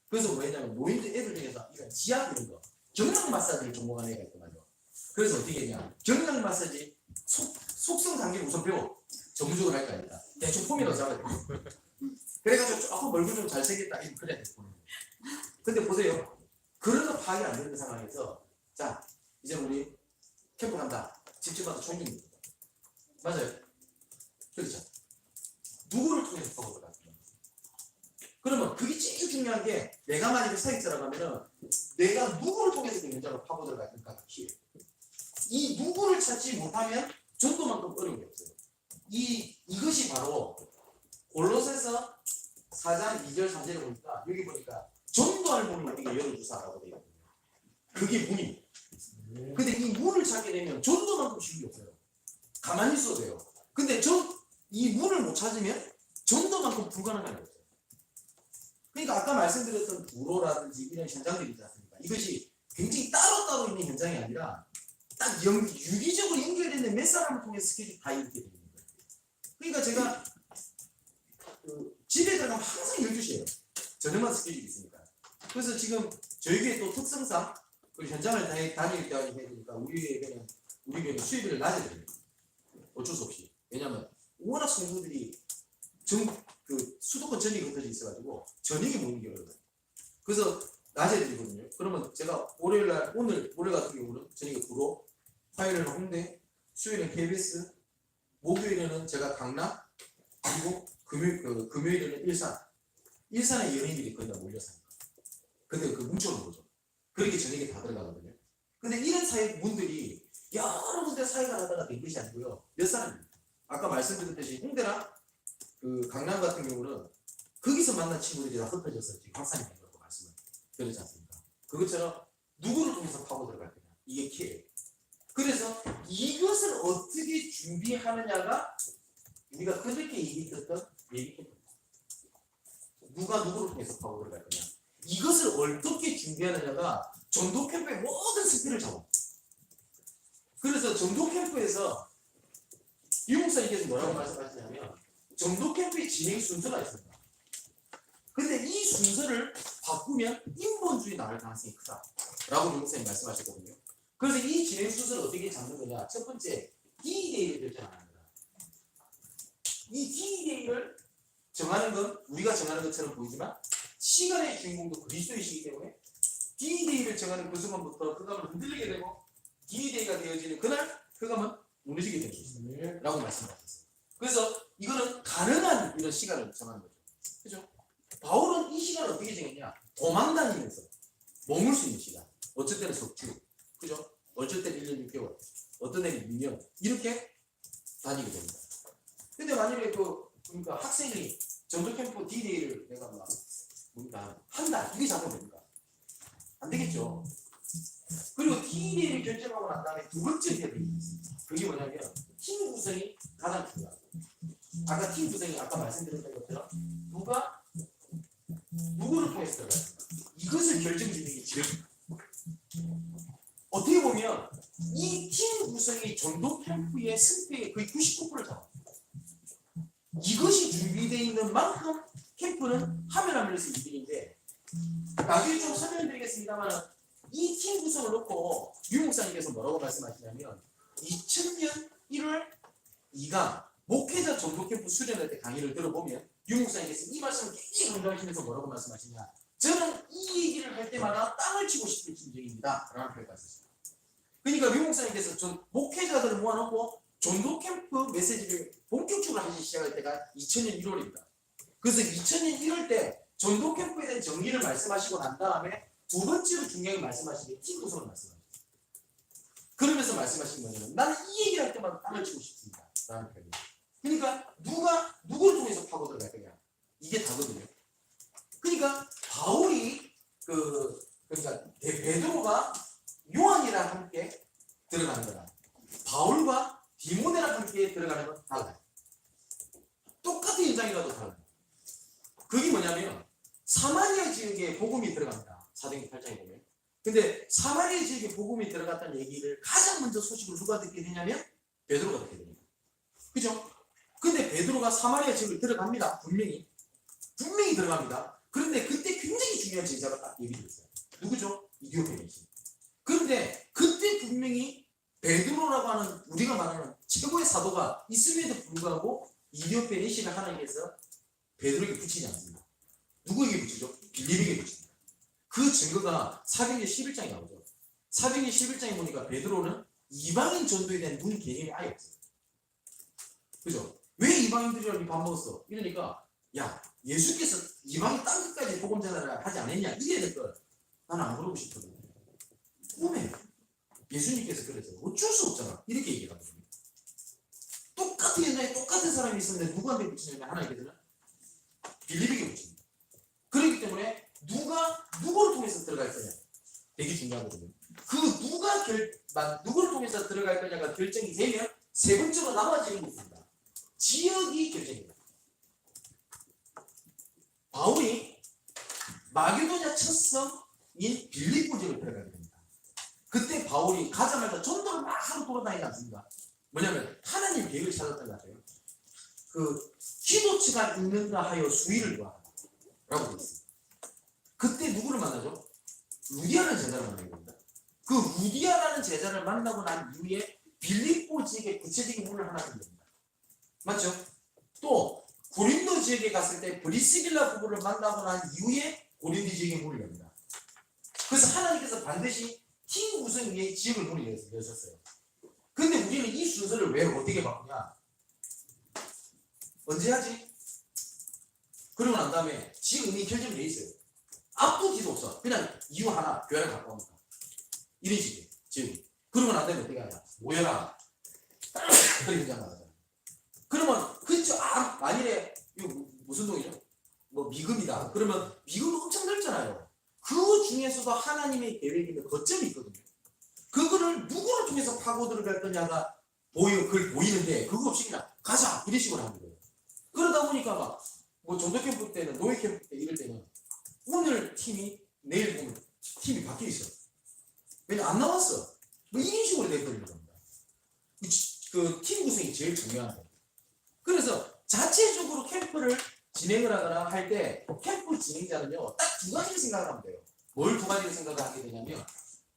그래서 뭐 했냐면 노인들 애들 중에서 이런 지압 이런 거 경락 마사지를 전공한 애가 있거든요. 그래서 어떻게 했냐 경락 마사지 속성 단계를 우선 배워 전문적으로 할 거 아닙니까? 대충 폼이라고 잡아야 돼요. 그래가지고 조금 얼굴 좀 잘생겼다 이렇게 그래야 돼요. 근데 보세요. 그래도 파악이 안 되는 상황에서 자 이제 우리 캠프 간다. 집집마다 총기입니다. 맞아요. 그렇죠. 누구를 통해서 파고들 까 그러면 그게 제일 중요한 게 내가 만약에 사익자라고 하면은 내가 누구를 통해서 그 현장을 파고들어갈 건가가 키예요. 이 누구를 찾지 못하면 전도만큼 어려운 게 없어요. 이것이 바로 골로새서 4장 2절 3절에 보니까 여기 보니까 전도할 문을 우리가 열어주사라고 되어 있거든요. 그게 문입니다. 근데 이 문을 찾게 되면 전도만큼 쉬운 게 없어요. 가만히 있어도 돼요. 근데 이 문을 못 찾으면 전도만큼 불가능한 게 없어요. 그러니까 아까 말씀드렸던 부로라든지 이런 현장들이 있지 않습니까? 이것이 굉장히 따로따로 있는 현장이 아니라 딱 유기적으로 연결되는 몇 사람을 통해 스케줄이 다 이렇게 되는 거예요. 그러니까 제가 집에 들어가면 항상 12시에요. 저녁마다 스케줄이 있으니까. 그래서 지금 저희 교회 또 특성상 현장을 다닐 때 해야 되니까 우리 교회는 수요일을 낮에 드려요. 어쩔 수 없이. 왜냐면 워낙 성도들이 수도권 전역이 흩어져 있어가지고 저녁에 모이는 게 어려워요. 그래서 낮에 드리거든요. 그러면 제가 오늘 같은 경우는 저녁에 구로, 화요일에는 홍대, 수요일은 KBS, 목요일에는 제가 강남, 그리고 금요일에는 일산에 연예인들이 거의 다 몰려서 하니까. 근데 뭉쳐오는 거죠. 그렇게 저녁에 다 들어가거든요. 근데 이런 사회 분들이 여러 군데 사회가 하다가 된 것이 아니고요. 몇 사람입니다. 아까 말씀드렸듯이 홍대나 강남 같은 경우는 거기서 만난 친구들이 다 흩어져서 지금 확산이 된 거라고 말씀을 드리지 않습니까? 그것처럼 누구를 통해서 파고 들어갈 거냐. 이게 키예요. 그래서 이것을 어떻게 준비하느냐가 우리가 그렇게 얘기했던 얘기입니다. 누가 누구를 통해서 파고 들어갈 거냐. 이것을 어떻게 준비하느냐가 전도 캠프의 모든 스킬을 잡아. 그래서 전도 캠프에서 유 목사님께서 뭐라고 말씀하시냐면 전도 캠프의 진행 순서가 있습니다. 근데 이 순서를 바꾸면 인본주의 나올 가능성이 크다라고 유 목사님 말씀하셨거든요. 그래서 이 진행 순서를 어떻게 잡는 거냐? 첫 번째 D-Day를 결정하는 거다. 이 D-Day를 정하는 건 우리가 정하는 것처럼 보이지만 시간의 주인공도 그리스도이시기 때문에 D-Day를 정하는 그 순간부터 그 감은 흔들리게 되고 D-Day가 되어지는 그날 그 감은 무너지게 되는 것입니다. 라고 말씀하셨어요. 그래서 이거는 가능한 이런 시간을 정하는 거죠. 그죠? 바울은 이 시간을 어떻게 정했냐? 도망 다니면서 머물 수 있는 시간. 어쩔 때는 석주. 그죠? 어쩔 때는 1년 6개월. 어떤 애는 2년. 이렇게 다니게 됩니다. 근데 만약에 그러니까 학생이 전도 캠프 D-Day를 내가 한 달, 이게 잡으면 됩니까? 안 되겠죠. 그리고 D-Day를 결정하고 난 다음에 두 번째 대비. 그게 뭐냐면 팀 구성이 가장 중요하고. 아까 팀 구성이 아까 말씀드렸던 것처럼 누구를 통해서 들어갈까? 이것을 결정짓는 게 제일 어떻게 보면 이 팀 구성이 전도 캠프의 승패의 거의 99%를 잡아. 이것이 준비되어 있는 만큼 캠프는 하면에서 이득인데 나중에 좀 설명드리겠습니다만 이 팀 구성을 놓고 유 목사님께서 뭐라고 말씀하시냐면 2000년 1월 2강 목회자 전도 캠프 수련할 때 강의를 들어보면 유 목사님께서 이 말씀을 굉장히 강조하시면서 뭐라고 말씀하시냐 저는 이 얘기를 할 때마다 땅을 치고 싶은 심정입니다 라는 표현을 하셨습니다. 그러니까 유 목사님께서 전 목회자들을 모아놓고 전도 캠프 메시지를 본격적으로 하기 시작할 때가 2000년 1월입니다. 그래서 2000년 1월 때 전도 캠프에 대한 정리를 말씀하시고 난 다음에 두 번째로 중요하게 말씀하신 게 팀 구성을 말씀하셨어요. 그러면서 말씀하신 거냐면 나는 이 얘기를 할 때마다 땅을 치고 싶습니다 라는 표현입니다. 그러니까 누구를 통해서 파고 들어갈 거냐 이게 다거든요. 그러니까 바울이 그러니까 베드로가 요한이랑 함께 들어가는 거다. 바울과 디모데랑 함께 들어가는 건 달라요. 똑같은 현장이라도 달라요. 그게 뭐냐면 사마리아 지역에 복음이 들어갑니다. 사도행전 8장에 보면. 근데 사마리아 지역에 복음이 들어갔다는 얘기를 가장 먼저 소식을 누가 듣게 되냐면 베드로가 듣게 됩니다. 그죠? 근데 베드로가 사마리아 지역을 들어갑니다. 분명히 들어갑니다. 그런데 그때 굉장히 중요한 제자가 딱 얘기됐어요. 누구죠? 이디오페니시. 그런데 그때 분명히 베드로라고 하는 우리가 말하는 최고의 사도가 있음에도 불구하고 이디오피아 내시를 하나님께서 베드로에게 붙이지 않습니다. 누구에게 붙이죠? 빌립에게 붙입니다. 그 증거가 사도행전 11장에 나오죠. 사도행전 11장에 보니까 베드로는 이방인 전도에 대한 눈 개념이 아예 없어요. 그죠? 왜 이방인들이랑 밥 먹었어? 이러니까 야 예수께서 이방인 땅끝까지 복음 전하라 하지 않았냐? 이래야 될 걸. 나는 안 그러고 싶거든. 꿈에 예수님께서 그래서 어쩔 수 없잖아. 이렇게 얘기를 하거든요. 똑같은 옛날에 똑같은 사람이 있었는데 누구한테 붙이냐면 하나님께서는 빌립에게 붙입니다. 그렇기 때문에 누가 누구를 통해서 들어갈 거냐 되게 중요하거든요. 그 누구를 통해서 들어갈 거냐가 결정이 되면 세 번째로 나머지는 게 있습니다. 지역이 결정입니다. 바울이 마게도냐 첫 성인 빌립보 지역을 들어가게 됩니다. 그때 바울이 가자마자 전도를 막 하고 돌아다니지 않습니까? 뭐냐면 하나님 계획을 찾았던 것 같아요. 그 기도처가 있는가 하여 수위를 구하라 라고 되어 있습니다. 그때 누구를 만나죠? 루디아라는 제자를 만나게 됩니다. 그 루디아라는 제자를 만나고 난 이후에 빌립보 지역에 구체적인 문을 하나 됩니다. 맞죠? 또 고린도 지역에 갔을 때 브리스길라 부부를 만나고 난 이후에 고린도 지역에 문을 엽니다. 그래서 하나님께서 반드시 팀 구성 위에 지역을 문을 여셨어요. 근데 우리는 이 순서를 왜 어떻게 바꾸냐? 언제 하지? 그러고 난 다음에 지금 이미 결정이 돼 있어요. 앞두기도 없어. 그냥 이유 하나, 교회를 갖고 옵니다. 이런 식이에요. 지금. 그러고 난 다음에 어떻게 하냐? 모여라. 그렇게 그냥 나가잖아. 그러면 그쵸? 만일에 이거 무슨 동이죠? 뭐 미금이다. 그러면 미금은 엄청 넓잖아요. 그 중에서도 하나님의 계획에 있는 거점이 있거든요. 그거를 누구를 통해서 파고 들어갈 거냐가 그걸 보이는데 그거 없이 그냥 가자 이런 식으로 하는 거예요. 그러다 보니까 뭐 전도 캠프 때는 노예 캠프 때 이럴 때는 오늘 팀이 내일 보면 팀이 바뀌어 있어. 왜냐 안 나왔어. 뭐 이런 식으로 돼버리는 겁니다. 그 팀 구성이 제일 중요한 거예요. 그래서 자체적으로 캠프를 진행을 하거나 할 때 캠프 진행자는요 딱 두 가지를 생각을 하면 돼요. 뭘 두 가지를 생각을 하게 되냐면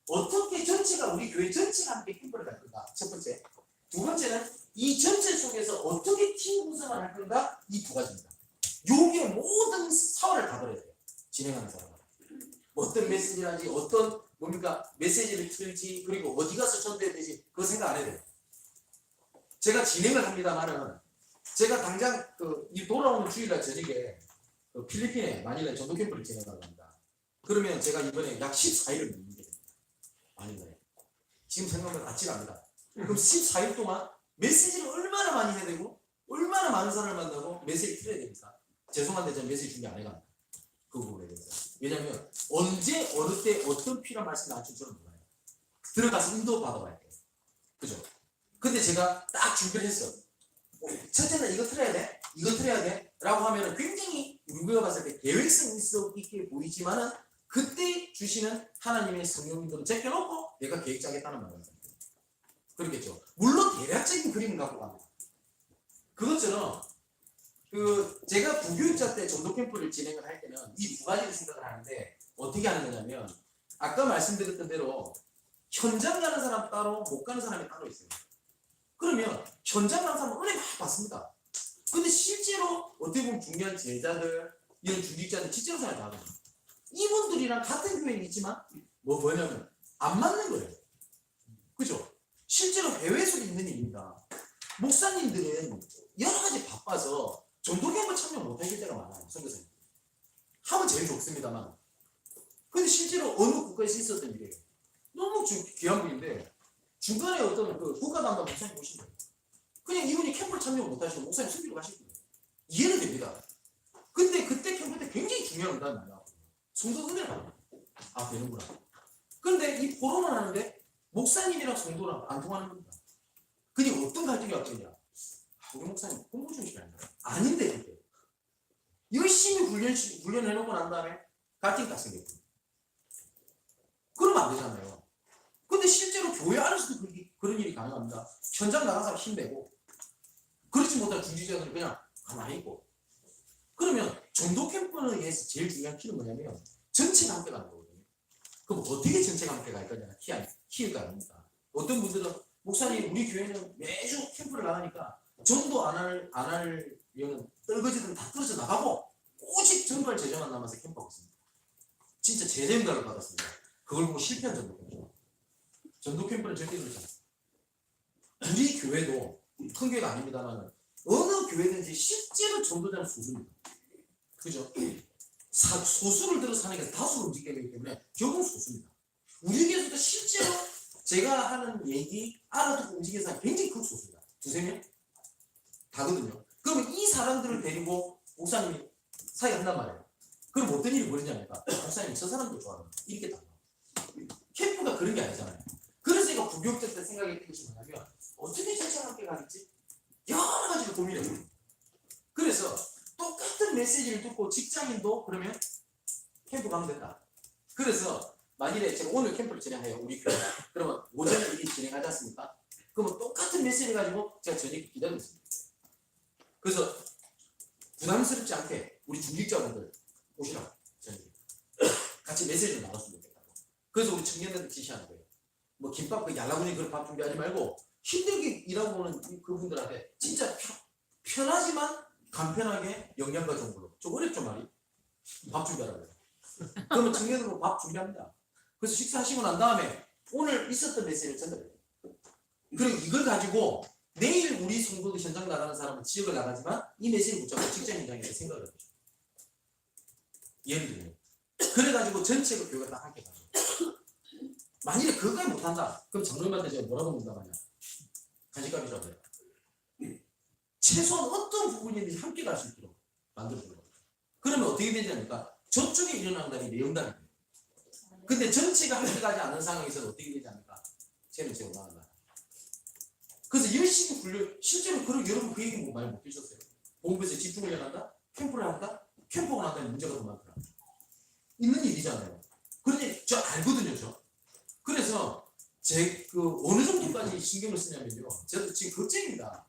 어떻게 전체가 우리 교회 전체가 함께 캠프를 갈 건가 첫 번째. 두 번째는 이 전체 속에서 어떻게 팀 구성을 할 건가 이 두 가지입니다. 요게 모든 사활을 다 버려야 돼요. 진행하는 사람은 어떤 메시지를 하지 어떤 메시지를 틀지 그리고 어디 가서 전도해야 되지 그거 생각 안 해야 돼요. 제가 진행을 합니다만은 제가 당장 이 돌아오는 주일날 저녁에 필리핀에 마닐라에 전도 캠프를 진행하고 합니다. 그러면 제가 이번에 약 14일을 머물게 됩니다. 마닐라에. 지금 생각보다 같지가 않습니다. 그럼 14일 동안 메시지를 얼마나 많이 해야 되고 얼마나 많은 사람을 만나고 메시지 틀어야 됩니까? 죄송한데 저는 메시지 준비 안 해갑니다. 그 부분에 대해서. 왜냐면 언제 어느 때 어떤 필요한 말씀이 나올지 저는 몰라요. 들어가서 인도 받아봐야 돼요. 그죠? 근데 제가 딱 준비를 했어. 첫째는 이거 틀어야 돼? 이거 틀어야 돼? 라고 하면 굉장히 우리가 봤을 때 계획성 있게 보이지만은 그때 주시는 하나님의 성령님들은 제껴놓고 내가 계획 짜겠다는 말이에요. 그렇겠죠. 물론 대략적인 그림을 갖고 갑니다. 그것처럼 제가 부교육자 때 전도 캠프를 진행을 할 때는 이 두 가지를 생각을 하는데 어떻게 하는 거냐면 아까 말씀드렸던 대로 현장 가는 사람 따로 못 가는 사람이 따로 있어요. 그러면 현장 가는 사람은 은혜 많이 받습니다. 근데 실제로 어떻게 보면 중요한 제자들 이런 중직자들 실제로 생활 다 하거든요. 이분들이랑 같은 교회는 있지만 뭐냐면 안 맞는 거예요. 그죠? 실제로 해외에서 있는 일입니다. 목사님들은 여러 가지 바빠서 전도 캠프 참여 못 하실 때가 많아요. 선교사님. 하면 제일 좋습니다만. 근데 실제로 어느 국가에서 있었던 일이에요. 너무 귀한 분인데 중간에 어떤 국가담당 목사님 보신 거예요. 그냥 이분이 캠프를 참여 못 하시고 목사님 숨기고 가실 거예요. 이해는 됩니다. 근데 그때 캠프 때 굉장히 중요한 문단이 나와요. 성도 은혜를 받아요. 되는구나. 근데 이 포럼을 하는데 목사님이랑 성도랑 안 통하는 겁니다. 그게 어떤 갈등이 왔겠냐? 우리 목사님 공부 중심이 아닌가? 아닌데 그게. 열심히 훈련해놓고 난 다음에 갈등이 딱 생겼고. 그러면 안 되잖아요. 근데 실제로 교회 안에서도 그런 일이 가능합니다. 현장 나가서 힘내고 그렇지 못한 중지자들은 그냥 가만히 있고. 그러면 전도 캠프에서 제일 중요한 키는 뭐냐면 전체가 함께 가는 거거든요. 그럼 어떻게 전체가 함께 갈 거냐 키가 아닙니까? 어떤 분들은 목사님 우리 교회는 매주 캠프를 나가니까 전도 안 하려는 떨거지들은 다 떨어져 나가고 오직 전도할 제자만 남아서 캠프하고 있습니다. 진짜 제자임달을 받았습니다. 그걸 보고 실패한 전도 캠프. 전도 캠프는 절대 그렇지 않습니다. 우리 교회도 큰 교회가 아닙니다만 어느 교회든지 실제로 전도자는 소수입니다. 그죠? 소수를 들어 사는 게 다수를 움직이기 때문에 결국 소수입니다. 우리 교회에서도 실제로 제가 하는 얘기 알아듣고 움직이는 사람이 굉장히 극소수입니다. 두세 명? 다거든요. 그러면 이 사람들을 데리고 목사님이 사회 한단 말이에요. 그럼 어떤 일이 벌어지냐니까 목사님 저 사람들 좋아하는 이렇게 다 캠프가 그런 게 아니잖아요. 그래서 제가 부교육자 때 생각했던 것이 뭐냐면 어떻게 전체가 함께 가겠지? 여러 가지로 고민해요. 그래서 똑같은 메시지를 듣고 직장인도 그러면 캠프 가면 된다. 그래서 만일에 제가 오늘 캠프를 진행해요. 우리 교회. 그러면 오전에 일이 진행하지 않습니까? 그러면 똑같은 메시지를 가지고 제가 저녁에 기다리고 있습니다. 그래서 부담스럽지 않게 우리 중직자분들 오시라고 저녁에 같이 메시지를 나눴으면 좋겠다고. 그래서 우리 청년들한테 지시하는 거예요. 뭐 김밥 그 얄라군이 그런 밥 준비하지 말고 힘들게 일하고 오는 그분들한테 진짜 편하지만 간편하게 영양가 좋은 걸로. 좀 어렵죠 말이? 밥 준비하라고요. 그러면 청년들은 밥 준비합니다. 그래서 식사하시고 난 다음에 오늘 있었던 메시지를 전달해요. 그리고 이걸 가지고 내일 우리 성도들 현장 나가는 사람은 지역을 나가지만 이 메시지를 붙잡고 직장 현장에서 생각을 해요. 예를 들면 그래가지고 전체가 교회가 다 함께 가요. 만일에 그걸 못한다 그럼 장로님한테 제가 뭐라고 묻는다마냐 간식값이라고 해요. 최소한 어떤 부분이든지 함께 갈 수 있도록 만들어주는 거예요. 그러면 어떻게 되지 않을까? 저쪽에 일어나는 날이 내용단이 돼요. 근데 전체가 함께 가지 않은 상황에서는 어떻게 되지 않을까? 쟤는 제가 원한다. 그래서 열심히 실제로 그런 여러분 그 얘기 뭐 많이 못 들으셨어요? 본부에서 집중을 한다? 캠프를 한다? 캠프가 난다면 문제가 더 많더라. 있는 일이잖아요. 그런데 저 알거든요, 저. 그래서 어느 정도까지 신경을 쓰냐면요. 저도 지금 걱정입니다.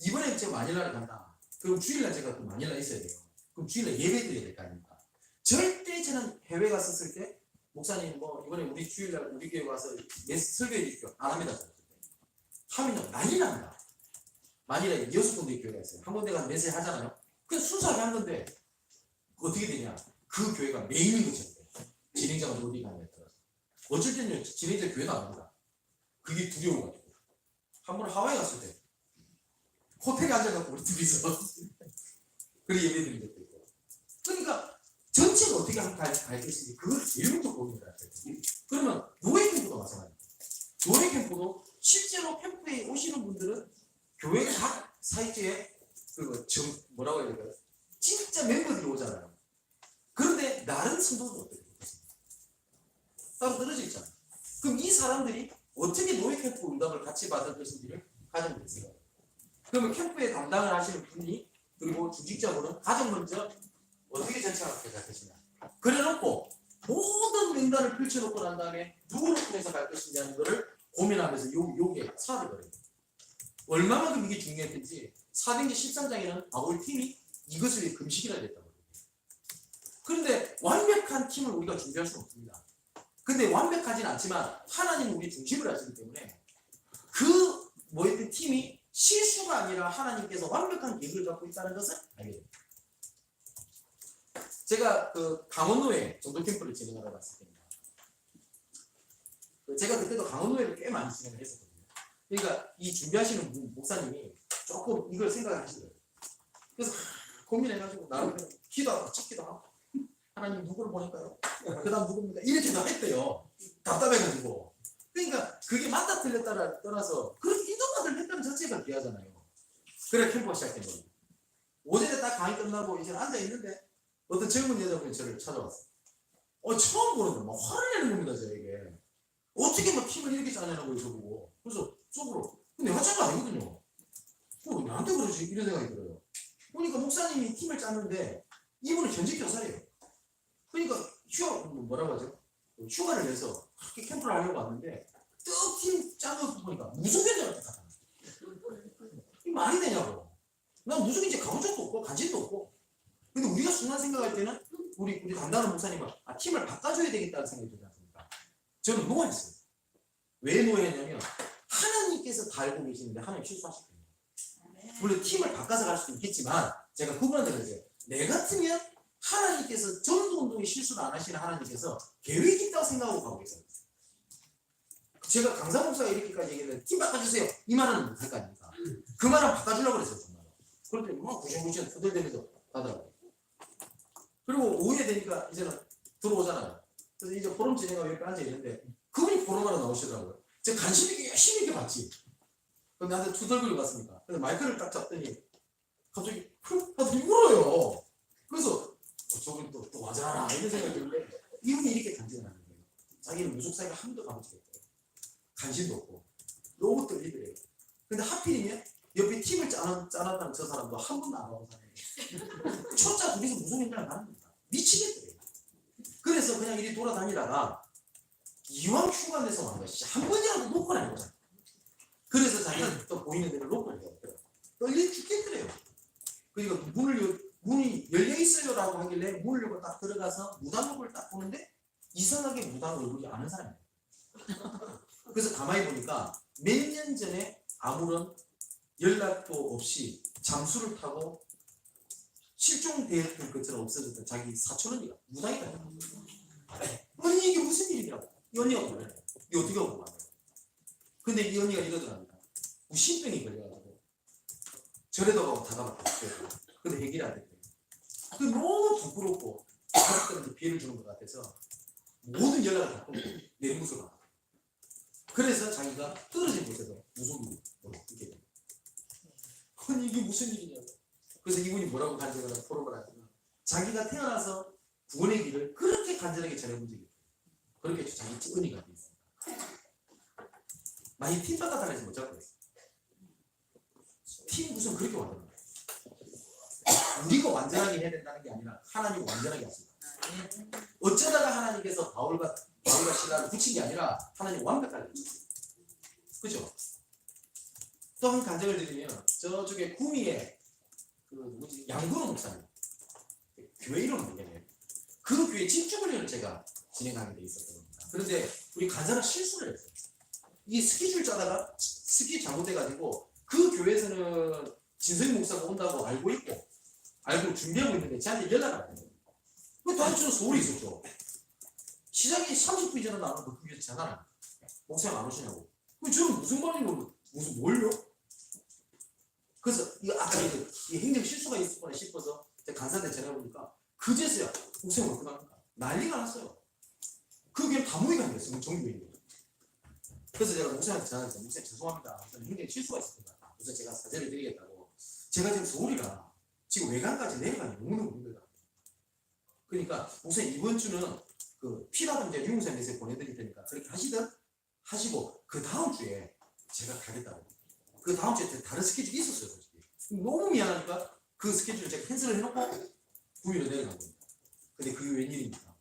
이번에 제가 마닐라를 간다. 그럼 주일날 제가 또 마닐라에 있어야 돼요. 그럼 주일날 예배 드려야 될 거 아닙니까? 절대 저는 해외 갔었을 때 목사님 뭐 이번에 우리 주일날 우리 교회 와서 설교해 주십시오. 안 합니다. 하면요 난리 납니다. 마닐라에 6군데 교회가 있어요. 한 군데 가서 메시지 하잖아요. 그냥 순수하게 한 건데 어떻게 되냐? 그 교회가 메인인 거죠. 진행자가 어디 가냐에 따라서. 어쩔 때는 진행자 교회도 안 갑니다. 그게 두려워가지고. 한 번 하와이 갔을 때 호텔에 앉아갖고 우리 둘이서 그래 예배 드린 적도 있고. 그러니까 전체가 어떻게 갈 것인지 그걸 제일 먼저 고민을 해야 돼요. 그러면 노예 캠프도 마찬가지예요. 노예 캠프도 실제로 캠프에 오시는 분들은 교회 각 사이트에 뭐라고 해야 될까요? 진짜 멤버들이 오잖아요. 그런데 다른 성도는 어떻게 되겠습니까? 따로 떨어져 있잖아요. 그럼 이 사람들이 어떻게 노예 캠프 응답을 같이 받을 것인지를 가장 됐어요. 그러면 캠프에 담당을 하시는 분이 그리고 중직자분은 가장 먼저 어떻게 전체하게 갈 것이냐. 그래놓고 모든 명단을 펼쳐놓고 난 다음에 누구를 통해서 갈 것이냐는 것을 고민하면서 요게 사업을 벌여요. 얼마만큼 이게 중요했든지 사도행전 13장에는 바울 팀이 이것을 위해 금식이라 했다고. 그런데 완벽한 팀을 우리가 준비할 수는 없습니다. 근데 완벽하진 않지만 하나님은 우리 중심을 하시기 때문에 그 팀이 실수가 아니라 하나님께서 완벽한 계획을 갖고 있다는 것을 알게 됩니다. 제가 그 강원도에 전도 캠프를 진행하러 갔을 때입니다. 제가 그때도 강원도에를 꽤 많이 진행을 했었거든요. 그러니까 이 준비하시는 목사님이 조금 이걸 생각을 하시더라고요. 그래서 고민해가지고 나름 기도하고 찾기도 하고 하나님 누구를 보낼까요? 그 다음 누굽니까? 이렇게도 했대요. 답답해가지고. 그러니까 그게 맞다 틀렸다를 떠나서 그렇게 인도받을 했다는 자체가 귀하잖아요. 그래 캠프가 시작된 거예요. 오전에 딱 강의 끝나고 이제 앉아있는데 어떤 젊은 여자분이 저를 찾아왔어요. 처음 보는 거예요. 막 화를 내는 겁니다, 저에게. 어떻게 막 팀을 이렇게 짜냐고 저보고. 그래서 속으로. 근데 내가 짠 거 아니거든요. 나한테 그러지? 이런 생각이 들어요. 보니까 목사님이 팀을 짰는데 이분은 현직 교사예요. 그러니까 뭐라고 하죠? 휴가를 내서 그렇게 캠프를 하려고 왔는데 팀 짠 거 보니까 무속인들 같아. 이 말이 되냐고. 난 무속인 이제 가본 적도 없고 관심도 없고. 근데 우리가 순간 생각할 때는 우리 담당하는 목사님은 팀을 바꿔줘야 되겠다는 생각이 들지 않습니까? 저는 노했어요. 왜 노했냐면 하나님께서 다 알고 계시는데 하나님 실수하실 거예요. 물론 팀을 바꿔서 갈 수도 있겠지만 제가 그분한테 그랬어요. 내 같으면 하나님께서 전도 운동에 실수를 안 하시는 하나님께서 계획이 있다고 생각하고 가고 계세요. 제가 강사 목사가 이렇게까지 얘기했는데 팀 바꿔주세요 이 말은 못할 거 아닙니까? 그 말은 바꿔주려고 그랬어요 정말. 그런데 막 구실구실 후들대면서 가더라고요. 그리고 오후에 되니까 이제는 들어오잖아요. 그래서 이제 포럼 진행하고 이렇게 앉아있는데 그분이 포럼하러 나오시더라고요. 제가 관심 있게 열심히 이렇게 봤지. 근데 나한테 투덜거리고 갔습니까? 그래서 마이크를 딱 잡더니 갑자기 훅 하더니 울어요. 그래서 저분 또 와자라 이런 생각이 드는데 이분이 이렇게 간증하는 거예요. 자기는 무속사가 한 번도 가보지 못해요. 관심도 없고 너무 떨리더래요. 근데 하필이면 옆에 팀을 짜놨다는 저 사람도 한 번도 안 가고 사는 초짜 둘이서 무속 인간을 하는 겁니다. 미치겠더래요. 그래서 그냥 이리 돌아다니다가 이왕 휴가 내서 온 것이 한 번이라도 놓고 가는 거잖아요. 그래서 자기가 또 보이는 데를 놓고 가요. 떨리 죽겠더래요. 그러니까 문이 열려 있어요라고 하길래 문을 열고 딱 들어가서 무당목을 딱 보는데 이상하게 무당 얼굴이 아는 사람이에요. 그래서 가만히 보니까 몇 년 전에 아무런 연락도 없이 잠수를 타고 실종되었던 것처럼 없어졌던 자기 사촌 언니가 무당이다. 언니 이게 무슨 일이냐고. 이 언니가 뭐래? 이게 어떻게 하고 말해? 근데 이 언니가 이러더랍니다. 무신병이 걸려가지고 절에도 가고 다 가봤대요. 근데 해결이 안 됐대요. 그 너무 부끄럽고 가족들한테 피해를 주는 것 같아서 모든 연락을 다 끊고 내리무서 가. 그래서 자기가 떨어진 곳에서 무속인으로 있게 됩니다. 아니 이게 무슨 일이냐고. 그래서 이분이 뭐라고 간증을 하고 포럼을 하지만 자기가 태어나서 구원의 길을 그렇게 간절하게 전해본 적이 없어요. 그렇게 자기 은혜가 돼 있습니다. 많이 팀 바꿔달라 해서 못 잡고 있어요. 팀 무슨 그렇게 완전한 거예요. 우리가 완전하게 해야 된다는 게 아니라 하나님이 완전하게 하십니다. 어쩌다가 하나님께서 바울과 신라를 붙인 게 아니라 하나님 완벽하게 붙였어요. 그죠? 또 한 간증을 드리면 저쪽에 구미에 그 누구지 양근호 목사님 교회 이름은 뭐냐면 그 교회 집주훈련을 제가 진행하게 돼 있었던 겁니다. 그런데 우리 간사가 실수를 했어요. 이 스케줄 짜다가 스케줄 잘못돼가지고 그 교회에서는 진성희 목사가 온다고 알고 준비하고 있는데 저한테 연락을 안 해요. 그 다음 주는 서울에 있었죠. 시작이 30분 전에 나오는 그 교회에서 전화를 안 해요. 목사님 안 오시냐고. 그럼 저는 무슨 말이냐고 무슨 뭘요? 그래서 이거 아까 이 행정 실수가 있었구나 싶어서 제가 간사한테 전화해보니까 그제서야 목사님 어떻게 합니까? 난리가 났어요. 그 교회 다 모이가 안 됐어요. 정교회인데. 그래서 제가 목사님한테 전화했어요. 목사님 죄송합니다. 행정 실수가 있었던 것 같아요. 그래서 제가 사죄를 드리겠다고. 제가 지금 서울이라 지금 외곽까지 내려가기 너무너무 힘들다. 그러니까 목사님 이번 주는 그 피라도 이제 유흥사 메시지 보내드릴 테니까 그렇게 하시고 그 다음 주에 제가 가겠다고. 그 다음 주에 다른 스케줄이 있었어요. 솔직히. 너무 미안하니까 그 스케줄을 제가 캔슬을 해놓고 구미로 내려간 겁니다. 근데 그게 웬일입니까?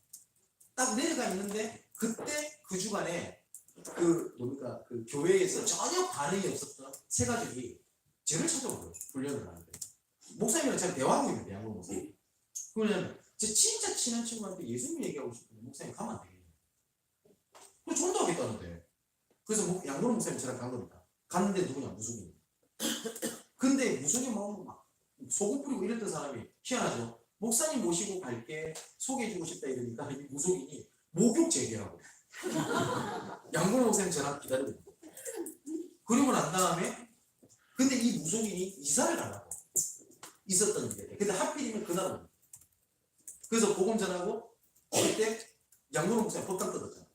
딱 내려가 있는데 그때 그 주간에 그 교회에서 전혀 반응이 없었던 세 가족이 저를 찾아오고요. 훈련을 하는데 목사님이랑 제가 대화하고 있는데 양봉 목사님. 그러면 제 진짜 친한 친구한테 예수님 얘기하고 싶은데 목사님 가면 안 되겠네요. 그래서 전도하겠다는데. 그래서 양봉 목사님 저랑 간 겁니다. 갔는데 누구냐 무속인. 근데 무속인 마음은 막 소금 뿌리고 이랬던 사람이 희한하죠. 목사님 모시고 갈게 소개해주고 싶다 이러니까 이 무속인이 목욕 재개하고 양봉 목사님 전화 기다리고 있고. 그리고 난 다음에 근데 이 무속인이 이사를 가려고 있었던 일이에요. 근데 하필이면 그날은 그래서 복음 전하고 그때 양봉 목사님 법당 뜯었잖아.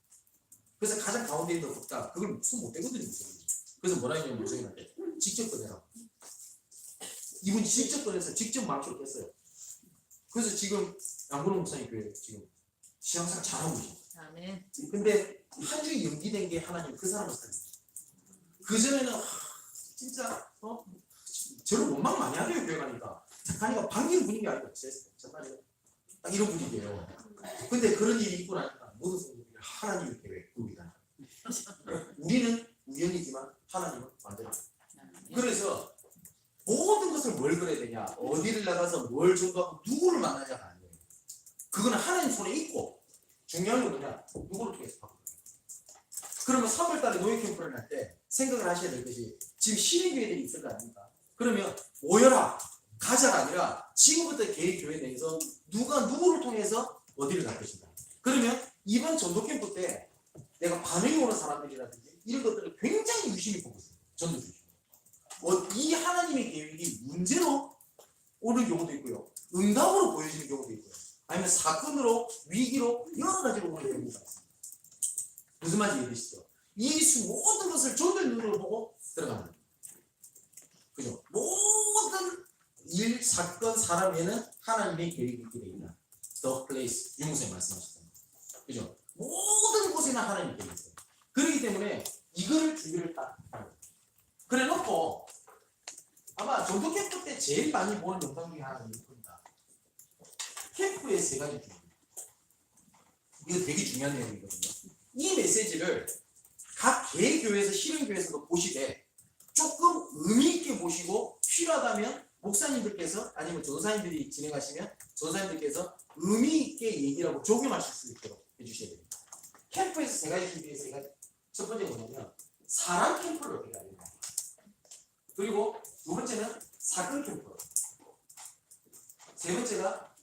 그래서 가장 가운데 있는 법당 그걸 무슨 못 되거든요. 무속인이. 그래서 뭐라 했냐면 무속인한테 직접 꺼내라고. 이분이 직접 꺼내서 직접 망치로 깼어요. 그래서 지금 양봉 목사님 교회 지금 시향상 잘하고 계십니다. 아멘. 근데 한 주에 연기된 게 하나님 그 사람을 살렸어요. 그전에는 진짜 저를 원망 많이 하네요. 교회 가니까 반기는 분위기 아니고 딱 이런 분위기예요. 근데 그런 일이 있고 나니까 모든 성도들이 하나님의 계획 그룹이다. 우리는 우연이지만 하나님은 완전합니다. 그래서 모든 것을 뭘 그려야 되냐, 어디를 나가서 뭘 전도하고 누구를 만나냐가 아니에요. 그거는 하나님 손에 있고 중요한 건 뭐냐, 누구를 통해서 바꾸는 거예요. 그러면 3월달에 노예 캠프를 할 때 생각을 하셔야 될 것이 지금 신인교회들이 있을 거 아닙니까? 그러면 모여라, 가자가 아니라 지금부터 개인 교회 내에서 누가 누구를 통해서 어디를 갈 것인가. 그러면 이번 전도 캠프 때 내가 반응이 오는 사람들이라든지 이런 것들을 굉장히 유심히 보고 있어요. 전도 중심. 이 하나님의 계획이 문제로 오는 경우도 있고요. 응답으로 보여지는 경우도 있고요. 아니면 사건으로, 위기로 여러 가지로 오는 경우가 있습니다. 무슨 말인지 이해되시죠? 이 모든 것을 전도의 눈으로 보고 들어가는 거예요. 그죠? 모든 일, 사건, 사람에는 하나님의 계획이 있게 되어 있다. The place, 유무선이 말씀하셨잖아요. 그죠? 모든 곳에는 하나님의 계획이 있어요. 그렇기 때문에 이거를 준비를 딱 하는 거예요. 그래 놓고 아마 전도 캠프 때 제일 많이 보는 영상 중에 하나가 이겁니다. 캠프의 세 가지 준비. 이거 되게 중요한 내용이거든요. 이 메시지를 각 개교회에서 실행교회에서도 보시되 조금 의미 있게 보시고 필요하다면 목사님들께서 아니면 전사님들이 진행하시면 전사님들께서 의미 있게 얘기를 하고 적용하실 수 있도록 해주셔야 됩니다. 캠프에서 세 가지 준비해서 세 가지. 첫 번째 뭐냐면 사람 캠프를 어떻게 해야 되냐. 그리고 두 번째는 사건 캠프. 세 번째가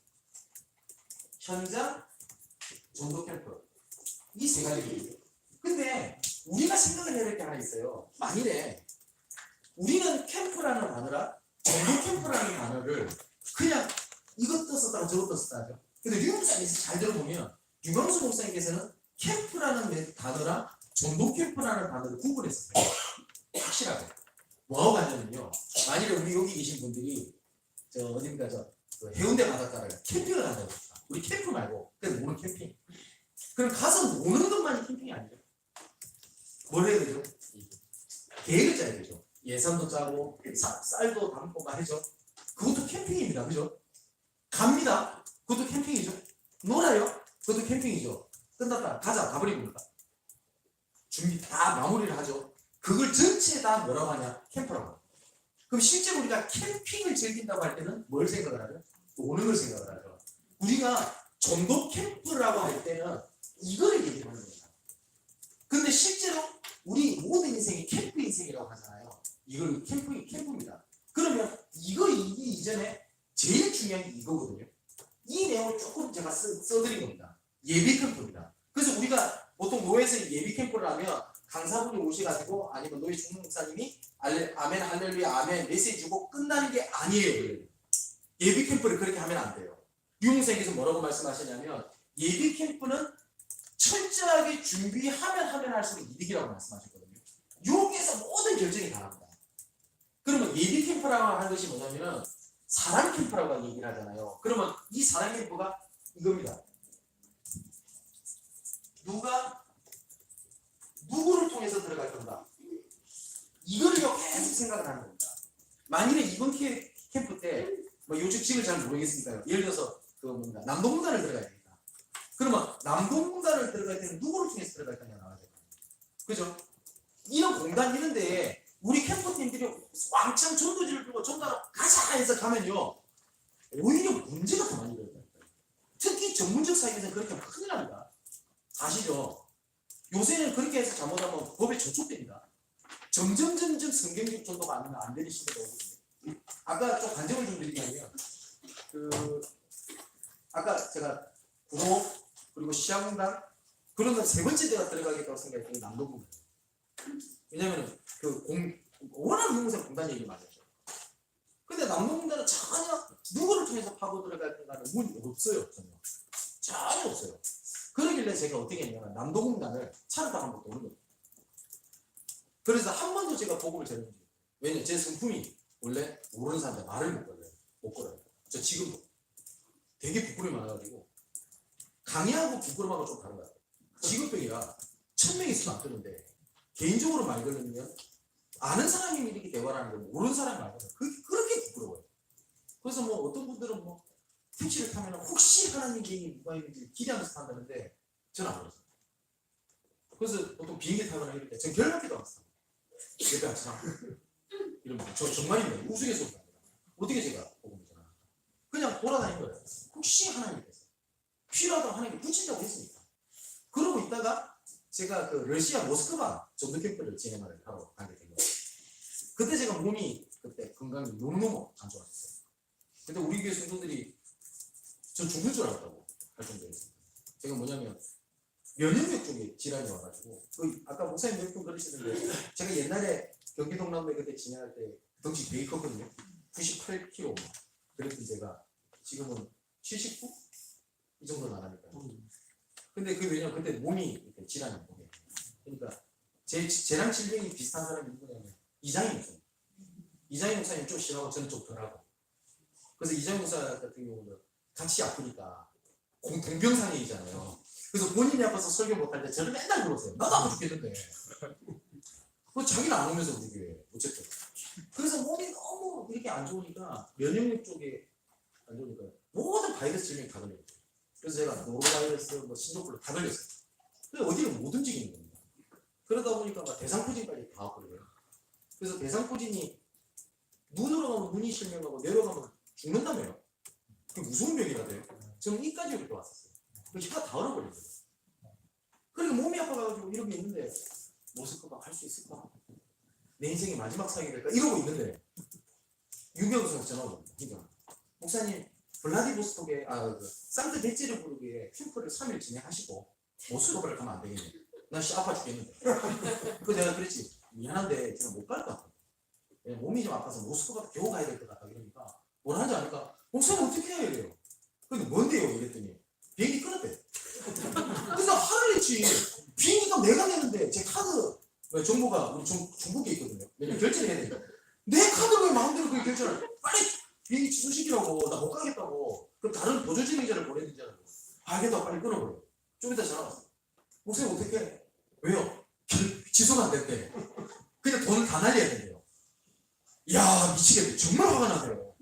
현장 전도 캠프. 이 세 가지예요. 근데 우리가 생각을 해야 될 게 하나 있어요. 만일에 우리는 캠프라는 단어라 전도 캠프라는 단어를 그냥 이것도 썼다고 저것도 썼다 하죠. 근데 류 목사님께서 잘 들어보면 유광수 목사님께서는 캠프라는 단어랑 전도 캠프라는 단어를 구분했어요. 확실하게. 뭐하고 가냐면요. 만일에 우리 여기 계신 분들이 저 어딘가 그 해운대 바닷가를 캠핑을 간다고 합시다. 우리 캠프 말고 그냥 노는 캠핑. 그럼 가서 노는 것만이 캠핑이 아니죠. 뭘 해야 되죠? 계획을 짜야 되죠. 예산도 짜고 쌀도 담고 말이죠. 그것도 캠핑입니다. 그죠? 갑니다. 그것도 캠핑이죠. 놀아요. 그것도 캠핑이죠. 끝났다. 가자. 가버립니까? 준비 다 마무리를 하죠. 그걸 전체 다 뭐라고 하냐? 캠프라고 하죠. 그럼 실제로 우리가 캠핑을 즐긴다고 할 때는 뭘 생각을 하죠? 노는 걸 생각을 하죠. 우리가 전도 캠프라고 할 때는 이거를 얘기하는 겁니다. 근데 실제로 우리 모든 인생이 캠프 인생이라고 하잖아요. 이걸 캠프입니다. 그러면 이 이전에 제일 중요한 게 이거거든요. 이 내용을 조금 제가 써드린 겁니다. 예비 캠프입니다. 그래서 우리가 보통 노예에서 예비 캠프를 하면 강사분이 오셔가지고 아니면 노예 중문 목사님이 아멘 할렐루야 아멘 메시지 주고 끝나는 게 아니에요. 예비 캠프를 그렇게 하면 안 돼요. 유목사님께서 뭐라고 말씀하시냐면 예비 캠프는 철저하게 준비하면 할수록 이득이라고 말씀하셨거든요. 여기에서 모든 결정이 다릅니다. 그러면 예비 캠프라고 하는 것이 뭐냐면은 사랑 캠프라고 얘기를 하잖아요. 그러면 이 사랑 캠프가 이겁니다. 누가 누구를 통해서 들어갈 건가? 이거를요 계속 생각을 하는 겁니다. 만일에 이번 캠프 때 뭐 요즘 지금 잘 모르겠으니까요. 예를 들어서 그 뭔가 남동공단을 들어가야 되겠다. 그러면 남동공단을 들어갈 때는 누구를 통해서 들어갈 거냐 나와야 돼요. 그죠? 이런 공단 이런데 우리 캠프팀들이 왕창 전도지를 들고 전도하러 가자 해서 가면요 오히려 문제가 더 많이 일어나요. 특히 전문적 사회에서는 그렇게 하면 큰일 납니다. 아시죠? 요새는 그렇게 해서 잘못하면 법에 저촉됩니다. 점점 성경적 전도가 안 되는 시대가 오거든요. 아까 좀 간증을 좀 드리자면 아까 제가 구호 그리고 시야공단 그런 건 세 번째 대가 들어가겠다고 생각했던 남동공단. 왜냐면은 워낙 유무선 공단 얘기 많이 하죠. 근데 남동공단은 전혀 누구를 통해서 파고 들어갈 건가는 문이 없어요. 전혀 없어요. 그러길래 제가 어떻게 했냐면 남동공단을 차를 타고 한번 도는 거예요. 그래서 한 번도 제가 보고를 제대로 못해요. 왜냐면 제 성품이 원래 모르는 사람한테 말을 못 걸어요. 저 지금도 되게 부끄러움이 많아가지고 강의하고 부끄러움하고 좀 다른 것 같아요. 직업병이라 1000명 있으면 안 되는데 개인적으로 말 걸으면 아는 사람이 이렇게 대화를 하는 거 모르는 사람이 말 걸으면 그렇게 부끄러워요. 그래서 뭐 어떤 분들은 뭐 택시를 타면 혹시 하나님 계획이 누가 있는지 기대하면서 탄다는데 저는 안 그랬어요. 그래서 보통 비행기 타거나 이럴 때 저는 결혼하기도 왔어요. 제가 참 이러면 저 정말입니다. 우스갯소리가 아니라 어떻게 제가 복음을 전하나 그냥 돌아다닌 거예요. 혹시 하나님께서 필요하다고 하나님께 붙인다고 했으니까. 그러고 있다가 제가 그 러시아 모스크바 전도 캠프를 진행하러 가게 된 거예요. 그때 제가 몸이 그때 건강이 너무너무 안 좋았어요. 근데 우리 교회 성도들이 저 죽을 줄 알았다고 할 정도였어요. 제가 뭐냐면 면역력 쪽에 질환이 와가지고 아까 목사님 몇 분 그러시는데 제가 옛날에 경기 동남매 그때 진행할 때 덩치 되게 컸거든요. 98kg 그랬던 제가 지금은 79? 이 정도 나가니까. 근데 그 왜냐면 그때 몸이 이렇게 질환이 오게. 그러니까 제랑 질병이 비슷한 사람이 누구냐면 이장희 목사님. 이장희 목사님 좀 심하고 저는 좀 덜하고. 그래서 이장희 목사 같은 경우는 같이 아프니까 동병상련이잖아요. 그래서 본인이 아파서 설교 못할 때 저를 맨날 물었어요. 나도 아파 죽겠는데. 그 자기는 안 오면서 우리 교회 어쨌든. 그래서 몸이 너무 이렇게 안 좋으니까 면역력 쪽에 안 좋으니까 모든 바이러스 질병이 다 걸려요. 그래서 제가 노로바이러스, 신종플루 다 걸렸어요. 근데 어디를 못 움직이는 겁니다. 그러다 보니까 막 대상포진까지 다 왔거든요. 그래서 대상포진이 눈으로 가면 눈이 실명하고 내려가면 죽는다며요. 그게 무서운 병이라 돼요. 저는 이까지 이렇게 왔었어요. 그 혀가 다 얼어버렸어요. 그러니까 몸이 아파가지고 이런 게 있는데 모스크바 할 수 있을까? 내 인생의 마지막 사역이 될까? 이러고 있는데 유경수한테 전화가 옵니다. 그러니까 목사님 블라디보스톡에 상트페테르부르크에 캠프를 3일 진행하시고 모스크바를 가면 안 되겠네. 난 아파 죽겠는데. 그 내가 그랬지 미안한데 제가 못 갈 것 같아. 몸이 좀 아파서 모스크바 겨우 가야 될 것 같다. 그러니까 뭘 하는지 아니까 목사님 어떻게 해야 돼요? 근데 뭔데요? 이랬더니 비행기 끊었대. 그래서 화를 냈지. 비행기가 내가 내는데 제 카드 정보가 우리 중국에 있거든요. 왜냐면 결제를 해야 되니까. 내 카드로 왜 마음대로 그 결제를 빨리 비행기 취소시키라고. 나 못 가겠다고. 그럼 다른 보조증의자를 보내든지 하라고. 알겠다고 빨리 끊어버려. 좀 이따 전화 왔어. 목사님 어떻게 해? 왜요? 취소가 안 됐대. 그냥 돈을 다 날려야 된대요. 이야 미치겠네. 정말 화가 나세요.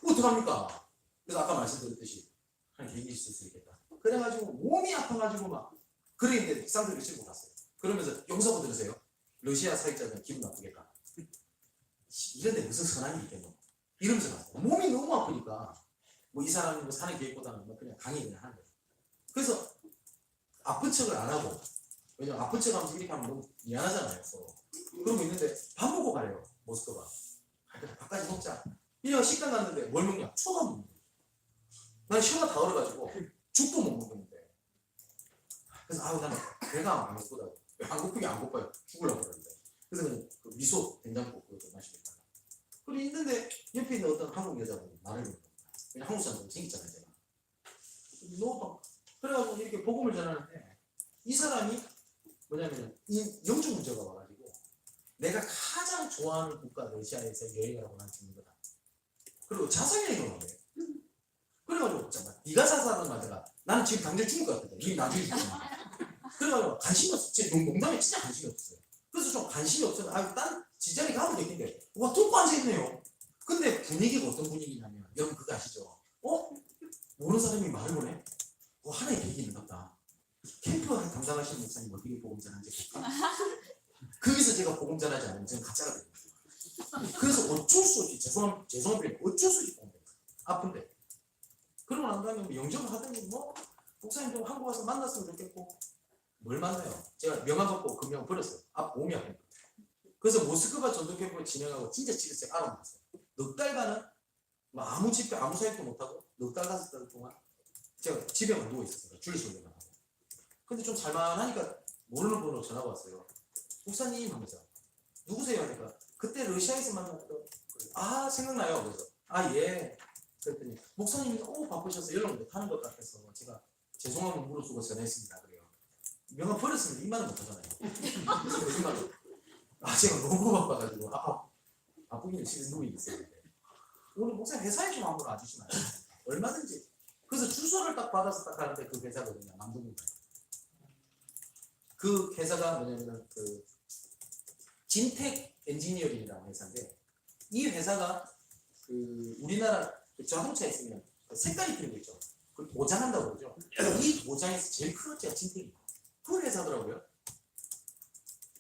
어떡합니까? 그래서 아까 말씀드렸듯이 한 계획이 있을 수 있겠다. 그래가지고 몸이 아파가지고 막 그래 이제 쌍둥이를 싣고 갔어요. 그러면서 용서부 들으세요. 러시아 사역자들은 기분 나쁘겠다. 이런데 무슨 선함이 있겠노? 이러면서 갔어요. 몸이 너무 아프니까 뭐 이 사람이 뭐 사는 계획보다는 뭐 그냥 강의 그냥 하는 거예요. 그래서 아픈 척을 안 하고 왜냐면 아픈 척 하면서 이렇게 하면 너무 미안하잖아요. 그러고 있는데 밥 먹고 가래요. 모스크바. 밥까지 먹자. 이래가 식당 갔는데 뭘 먹냐? 초밥 먹는 거야. 난 혀가 다 얼어가지고 죽도 못 먹는데. 그래서 나는 배가 안 고프다. 안 고프게 안 고파요. 죽으려고 그러는데. 그래서 그냥 그 미소 된장국 그것도 마시겠다. 그리고 있는데 옆에 있는 어떤 한국 여자분이 말을 듣는 거야. 그냥 한국 사람들 생겼잖아요 제가. 너무 그래가지고 이렇게 복음을 전하는데 이 사람이 뭐냐면 이 영적 문제가 와가지고 내가 가장 좋아하는 국가 러시아에서 여행을 하고 난 죽는 거다. 그리고 자살행위를 한 거예요. 그래가지고 잠깐 네가 자살하는 말다가 나는 지금 당장 죽을 것 같거든. 이 나중에 죽겠다. 그래가지고 관심이 없어. 제 농담에 진짜 관심이 없었어요. 그래서 좀 관심이 없어서 딴 지자리 가면 되겠는데 와 뚫고 앉아있네요. 근데 분위기가 어떤 분위기냐면 여러분 그거 아시죠? 모르는 사람이 말을 보내? 하나의 계획이 있는 것 같다. 캠프 담당하시는 목사님 어떻게 복음 전하는지 볼까? 거기서 제가 복음 전하지 않으면 저는 가짜가 됩니다. 그래서 어쩔 수 없이 죄송한 표현 어쩔 수 없이 복음 됩니다. 아픈데 그러고 난 다음에 영접을 하더니 목사님 좀 한국 와서 만났으면 좋겠고 뭘 만나요? 제가 명함 받고 그 명함 버렸어요. 몸이 아프니까. 그래서 모스크바 전도 캠프를 진행하고 진짜 집에서 알아봤어요. 넉 달간은 아무 집회 아무 사역도 못하고 넉 달 5달 동안 제가 집에만 누워 있었어요. 주일 설교만 하고. 근데 좀 살만하니까 모르는 번호로 전화가 왔어요. 목사님 하면서 누구세요? 하니까 그때 러시아에서 만났던 생각나요. 그래서 예. 그랬더니 목사님이 너무 바쁘셔서 연락 못하는 것 같아서 제가 죄송함을 무릅쓰고 전화했습니다. 그래요. 명함 버렸으면 입만은 못하잖아요. 그래서 거짓말로 제가 너무 바빠가지고 아프기는 집에 누워 있었는데 오늘 목사님 회사에 좀 한번 와주시면 안 돼요? 얼마든지. 그래서 주소를 딱 받아서 딱 가는데 그 회사거든요. 남동구에. 그 회사가 뭐냐면 그 진텍 엔지니어링이라는 회사인데 이 회사가 그 우리나라 자동차에 있으면 색깔이 필요가 있죠. 그걸 도장한다고 그러죠. 이 도장에서 제일 큰 업체가 진텍이에요. 그 회사더라고요.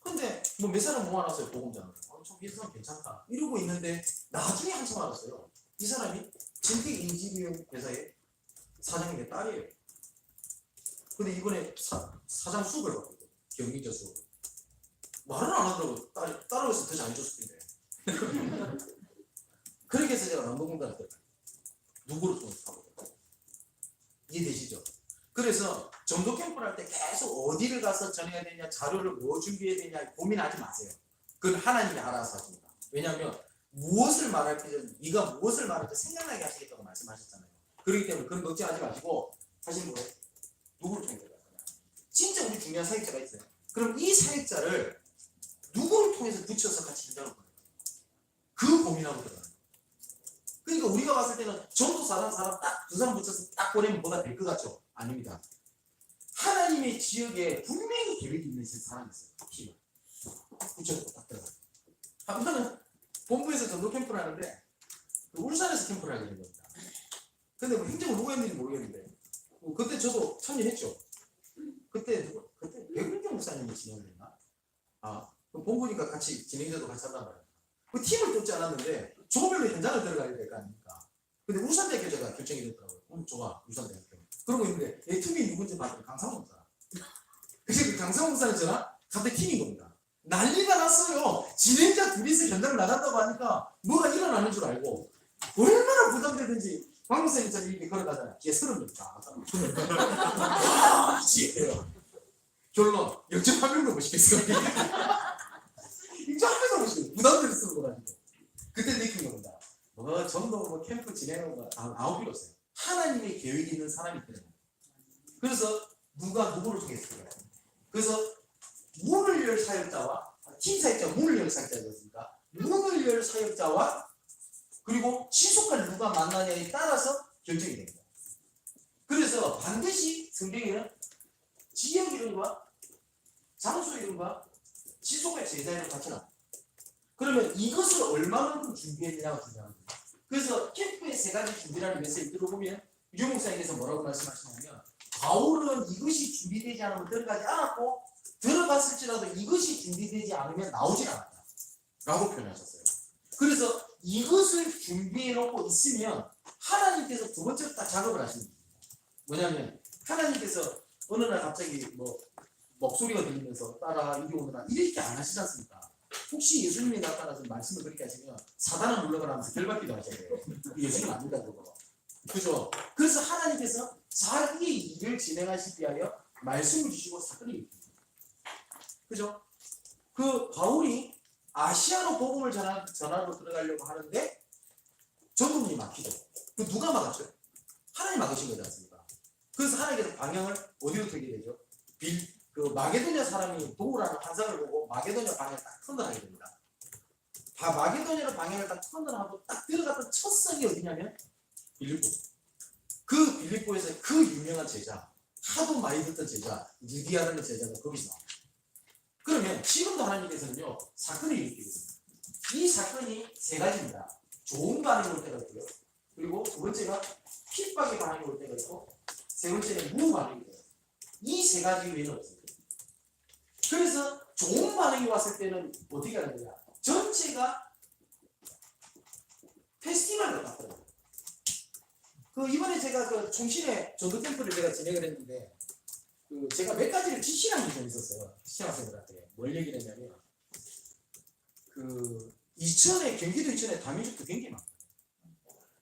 근데 몇 사람 모아놨어요. 보험자는. 이 사람 괜찮다. 이러고 있는데 나중에 한참 알았어요. 이 사람이 진텍 엔지니어링 회사의 사장님의 딸이에요. 근데 이번에 사장 수업을 받거든요. 경영자 수업. 말은 안 하더라고. 따라해서 더 잘해줬을 텐데. 그렇게 해서 제가 남동공단을 들어가요. 누구를 통해서 하고 이해되시죠? 그래서 전도 캠프를 할 때 계속 어디를 가서 전해야 되냐, 자료를 뭐 준비해야 되냐 고민하지 마세요. 그건 하나님이 알아서 하십니다. 왜냐하면 무엇을 말할 때 네가 무엇을 말할 때 생각나게 하시겠다고 말씀하셨잖아요. 그렇기 때문에 그건 걱정하지 마시고 하시는 거예요. 누구를 통해서 할 거냐. 진짜 우리 중요한 사역자가 있어요. 그럼 이 사역자를 누구를 통해서 붙여서 같이 현장을 보내요. 그 고민하고 들어가요. 그러니까 우리가 봤을 때는 전도사랑 사람 딱 두 사람 붙여서 딱 보내면 뭐가 될 것 같죠? 아닙니다. 하나님의 지역에 분명히 계획이 있는 사람이 있어요. 팀을 붙여서 딱 들어가요. 한 번은 본부에서 전도 캠프를 하는데 울산에서 캠프를 하게 된 겁니다. 근데 뭐 행정을 누가 했는지 모르겠는데 그때 저도 참여했죠. 그때 백은경 목사님이 진행했나? 본부니까 같이 진행자도 같이 한단 말이에요. 그 팀을 쫓지 않았는데 조별로 현장을 들어가야 될 거 아닙니까? 근데 울산대학교 제가 결정이 됐더라고요. 좋아, 울산대학교. 그러고 있는데 내 팀이 누군지 봤더니 강상훈 목사. 그래서 그 강상훈 목사는 저랑 같은 팀인 겁니다. 난리가 났어요. 진행자 둘이서 현장을 나간다고 하니까 뭐가 일어나는 줄 알고 얼마나 부담되든지 박 목사님처럼 이렇게 걸어가잖아요. 뒤에 서른입니다. 지혜요. 결론, 역전 한 명도 못 시켰어요. 역전 한 명도 못 시켰어요. 부담되는 쓰는 거 가지고. 그때 느낀 겁니다. 전도 캠프 진행하는 거 아무 필요 없어요. 하나님의 계획이 있는 사람이 있거든요. 그래서 누가 누구를 통해서 그래요. 그래서 문을 열 사역자와 팀 사역자, 문을 열 사역자였습니까? 문을 열 사역자와 그리고 지속할 누가 만나냐에 따라서 결정이 됩니다. 그래서 반드시 성경에는 지역 이름과 장소 이름과 지속할 제자를 같이 놔. 그러면 이것을 얼마만큼 준비했느냐가 중요합니다. 그래서 캠프의 세 가지 준비라는 메시지를 들어보면 유 목사님께서 뭐라고 말씀하시냐면 바울은 이것이 준비되지 않으면 들어가지 않았고 들어갔을지라도 이것이 준비되지 않으면 나오질 않았다 라고 표현하셨어요. 그래서 이것을 준비해 놓고 있으면 하나님께서 두 번째로 딱 작업을 하십니다. 뭐냐면 하나님께서 어느 날 갑자기 뭐 목소리가 들리면서 따라 이리 오느라 이렇게 안 하시지 않습니까? 혹시 예수님이 나타나서 말씀을 그렇게 하시면 사단을 물러가라 하면서 결박기도 하셔야 돼요. 예수님 아니다 그거. 그죠? 그래서 하나님께서 자기의 일을 진행하시기 위하여 말씀을 주시고 사건을 일으킵니다. 그죠? 그 바울이 아시아로 복음을 전하러 들어가려고 하는데 전도문이 막히죠. 그 누가 막았죠? 하나님 막으신 거지 않습니까? 그래서 하나님께서 방향을 어디로 틀게 되죠? 그 마게도냐 사람이 도우라는 환상을 보고 마게도냐 방향을 딱 터널하게 됩니다. 마게도냐로 방향을 딱 터널하고 딱 들어갔던 첫 성이 어디냐면 빌립보. 그 빌립보에서 그 유명한 제자, 하도 많이 듣던 제자, 느디아라는 제자가 거기서 나옵니다. 그러면 지금도 하나님께서는요 사건을 일으키거든요. 이 사건이 세 가지입니다. 좋은 반응이 올 때가 있고요. 그리고 두 번째가 핍박의 반응이 올 때가 있고 세 번째는 무반응이 돼요. 이 세 가지 외에는 없습니다. 그래서 좋은 반응이 왔을 때는 어떻게 하는 거냐? 전체가 페스티벌 같더라고요. 그 이번에 제가 그 총신의 전도 캠프를 제가 진행을 했는데 그 제가 몇 가지를 지시한 게 좀 있었어요. 시청학생들한테 뭘 얘기를 했냐면 그 이천에 경기도 이천에 다민족도 굉장히 많아요.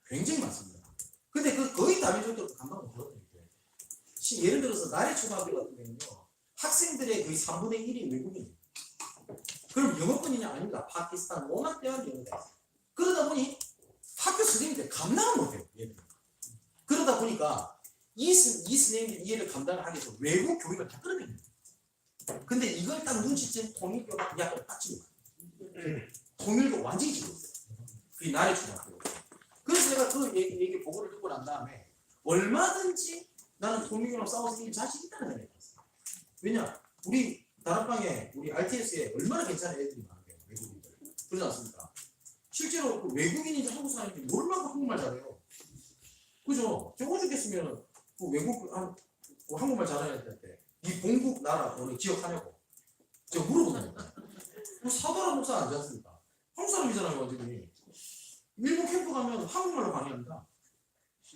굉장히 많습니다. 근데 그 거의 다민족도 감당 못하거든요. 예를 들어서 나래 초등학교 같은 경우는요 학생들의 거의 3분의 1이 외국인이에요. 그럼 영어권이냐? 아닙니다. 파키스탄, 오만 대한 영어가 있어요. 그러다 보니 학교 선생님들 감당을 못해요. 그러다 보니까 이 선생님들이 이해를 감당하기 위해서 외국 교육을 다 끌어내요. 근데 이걸 딱 눈치챈 통일교가 약간 딱 찍어요. 통일교 완전히 찍고 있어요. 그게 나래 초등학교. 그래서 제가 그 얘기 보고를 듣고 난 다음에 얼마든지 나는 통일교랑 싸워서 이길 자신 있다는 생각이 들었어요. 왜냐? 우리 다락방에 우리 RTS에 얼마나 괜찮은 애들이 많아요. 외국인들. 그러지 않습니까? 실제로 그 외국인인지 한국 사람인지 얼마나 한국말 잘해요. 그죠? 저 오죽했으면 그 외국 한국말 잘하는 애들한테 이 본국 나라 오늘 기억하냐고 제가 물어보다니까. 사도라 목사 아니지 않습니까? 한국 사람이잖아요 완전히. 일본 캠프 가면 한국말로 강의합니다.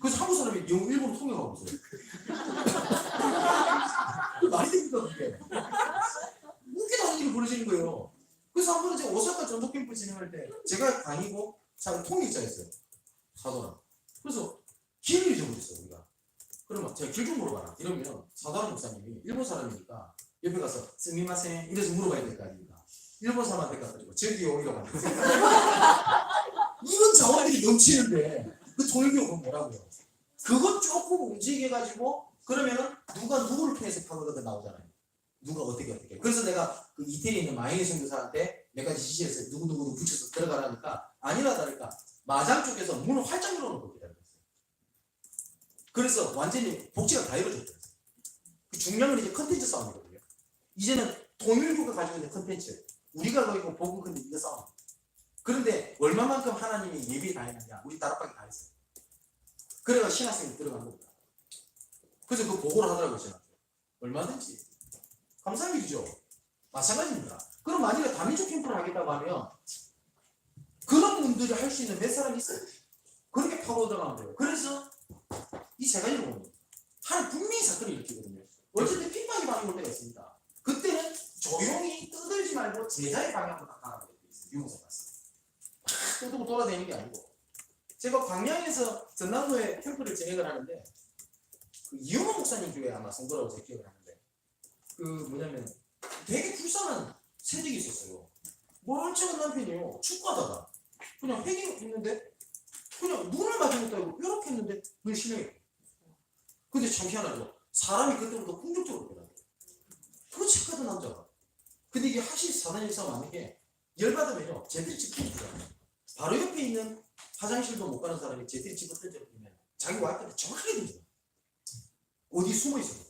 그래서 한국 사람이 일본 통역하고 있어요. 말이 됩니까 그게? 웃기도 않은 일이 벌어지는 거예요. 그래서 한 번은 제가 오사카 전도 캠프 진행할 때 제가 강의고 자, 통일자였어요. 사도랑. 그래서 길을 잊어버렸어요, 우리가. 그러면 제가 길 좀 물어봐라. 이러면 사도랑 목사님이 일본 사람이니까 옆에 가서 스미마셍 이래서 물어봐야 될 거 아닙니까? 일본 사람한테 가가지고 저기요 이러고 이런 자원들이 넘치는데 그 통일교가 뭐라고요? 그것 조금 움직여가지고 그러면은 누가 누구를 통해서 파고가 나오잖아요. 누가 어떻게. 그래서 내가 그 이태리에 있는 마이네 선교사한테 몇 가지 지시해서 누구누구 붙여서 들어가라니까 아니라다니까 마장 쪽에서 문을 활짝 열어놓고 기다렸어요. 그래서 완전히 복지가 다 이루어졌어요. 그 중요한 건 이제 컨텐츠 싸움이거든요. 이제는 통일교가 가지고 있는 컨텐츠 우리가 거기고 복음 컨텐츠 이거 싸움. 그런데 얼마만큼 하나님이 예비 다 했느냐 우리 다락방이 다 했어요. 그래가 신학생이 들어간 겁니다. 그래서 그 보고를 하더라고요. 신학생. 얼마든지 감사한 일이죠. 마찬가지입니다. 그럼 만약에 다민족 캠프를 하겠다고 하면 그런 분들이 할 수 있는 몇 사람이 있어요. 그렇게 파고 들어가면 돼요. 그래서 이 세 가지를 보면 하나님 분명히 사건을 일으키거든요. 어쨌든 핍박이 많이 올 때가 있습니다. 그때는 조용히 떠들지 말고 제자의 방향으로 나가라고 되어 있어요. 유무사 말씀. 떠들고 돌아다니는 게 아니고 제가 광양에서 전남도에 캠프를 진행을 하는데 그 이용호 목사님 교회 아마 선거라고 제 기억을 하는데 그 뭐냐면 되게 불쌍한 세력이 있었어요. 멀쩡한 남편이요. 축구하다가 그냥 회기 있는데 그냥 눈을 맞으겠다 이거 이렇게 했는데 눈 실명해. 근데 참 희한하죠. 사람이 그때부터 궁극적으로 변하더라고요. 그 착하던 남자가. 근데 이게 확실히 사단 일사가 맞는 게 열받으면요. 제들이 집중이 들어가요. 바로 옆에 있는 화장실도 못 가는 사람이 제들이 집을 던져버리면 자기 와이프한테 정확하게 던져요. 어디 숨어 있어요.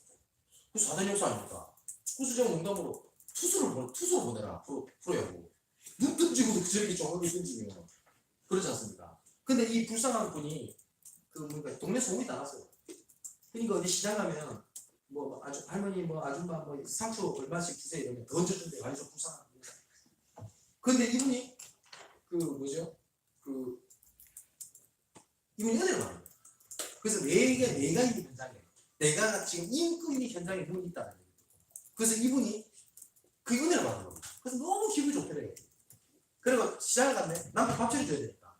그 사단 역사 아닙니까? 그래서 제가 농담으로 투수로 보내라. 프로야구. 눈 던지고도 저렇게 정확하게 던지면 그렇지 않습니까? 근데 이 불쌍한 분이 그 뭔가 동네 소문이 나갔어요. 그러니까 어디 시장 가면 뭐 아주 할머니 뭐 아줌마 뭐 상추 얼마씩 주세요 이러면 던져준대. 완전 불쌍한 분. 근데 이분이 그 뭐죠? 그 이분이 은혜를 받아요. 그래서 내가 있는 현장에 내가 지금 임금이 현장에 누워 있다는 얘기예요. 그래서 이분이 그 은혜를 받은 겁니다. 그래서 너무 기분이 좋더래요. 그리고 시장에 갔네. 남편 밥 차려줘야 되니까.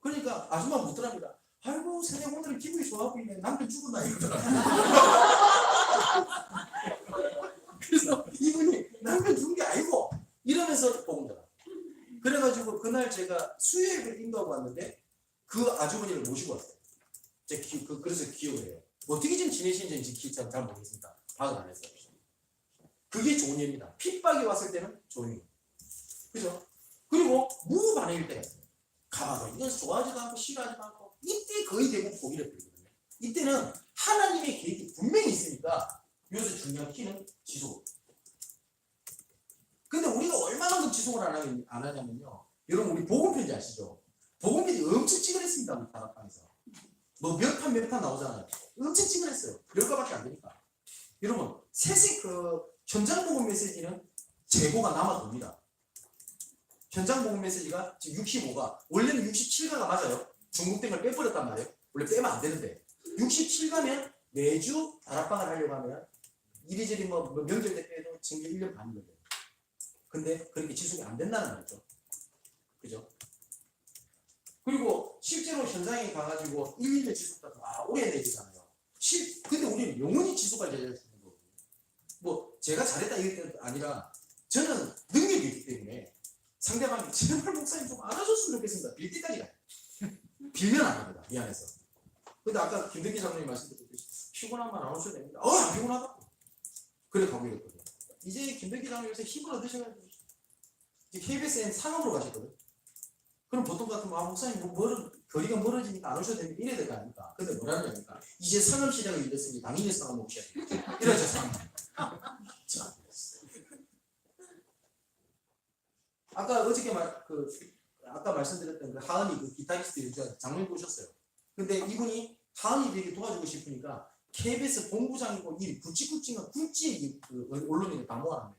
그러니까 아줌마 묻더랍니다. 아이고 세상 오늘은 기분이 좋아 보이네. 남편 죽었나 이러더라고요. 그래서 이분이 남편 죽은 게 아니고 이러면서 복음더라. 그래가지고 그날 제가 수요일을 인도하고 왔는데 그 아주머니를 모시고 왔어요. 그래서 기억을 해요. 어떻게 지금 지내시는지 잘 모르겠습니다. 파악을 안 했어요. 그게 좋은 일입니다. 핍박이 왔을 때는 조용히. 그죠? 그리고 무반응일 때가 있어요. 가봐도 이건 좋아하지도 않고 싫어하지도 않고 이때 거의 대부분 고기를 드리거든요. 이때는 하나님의 계획이 분명히 있으니까 여기서 중요한 키는 지속. 근데 우리가 얼마만큼 지속을 안 하냐면요. 여러분 우리 복음편지 아시죠? 복음편지 엄청 찌그랬습니다. 우리 다락방에서. 뭐 몇 판 나오잖아요. 엄청 찌그랬어요. 열가밖에 안 되니까. 여러분 그 현장 복음 메시지는 재고가 남아돕니다. 현장 복음 메시지가 지금 65가 원래는 67가가 맞아요. 중국된 걸 빼버렸단 말이에요. 원래 빼면 안 되는데 67가면 매주 다락방을 하려고 하면 이리저리 뭐 명절 때 빼도 지금 1년 반이 걸려요. 근데 그렇게 지속이 안 된다는 말이죠. 그죠? 그리고 실제로 현장에 가가지고 1년에 지속하다 오래 내지잖아요. 근데 우리는 영원히 지속할 제자를 주는 거거든요. 뭐 제가 잘했다 이게 아니라 저는 능력이 있기 때문에 상대방이 제발 목사님 좀 안아줬으면 좋겠습니다. 빌 때까지 가요. 빌면 안 됩니다. 미안해서. 근데 아까 김대기 장로님 말씀드렸듯이 피곤하면 안 오셔도 됩니다. 안 피곤하다고. 그래 가고 있거든요. 이제 김대기 장로님 요새 힘을 얻으셔가지고 이제 KBSN 상암으로 가셨거든. 그럼 보통 같으면 목사님 거리가 멀어지니까 안 오셔도 됩니다. 이래야 될 거 아닙니까? 근데 뭐라는 거니까 이제 상암 시장을 잃었으니 당연히 상암 오셔야 됩니다. 이러죠 상암. 자, 아까 어저께 아까 말씀드렸던 그 하은이 그 기타리스트 연주자 장로님 보셨어요. 근데 이분이 하은이에게 도와주고 싶으니까 KBS 본부장이고 이 굵직굵직한 굵지 그 언론인을 다 모아놨네.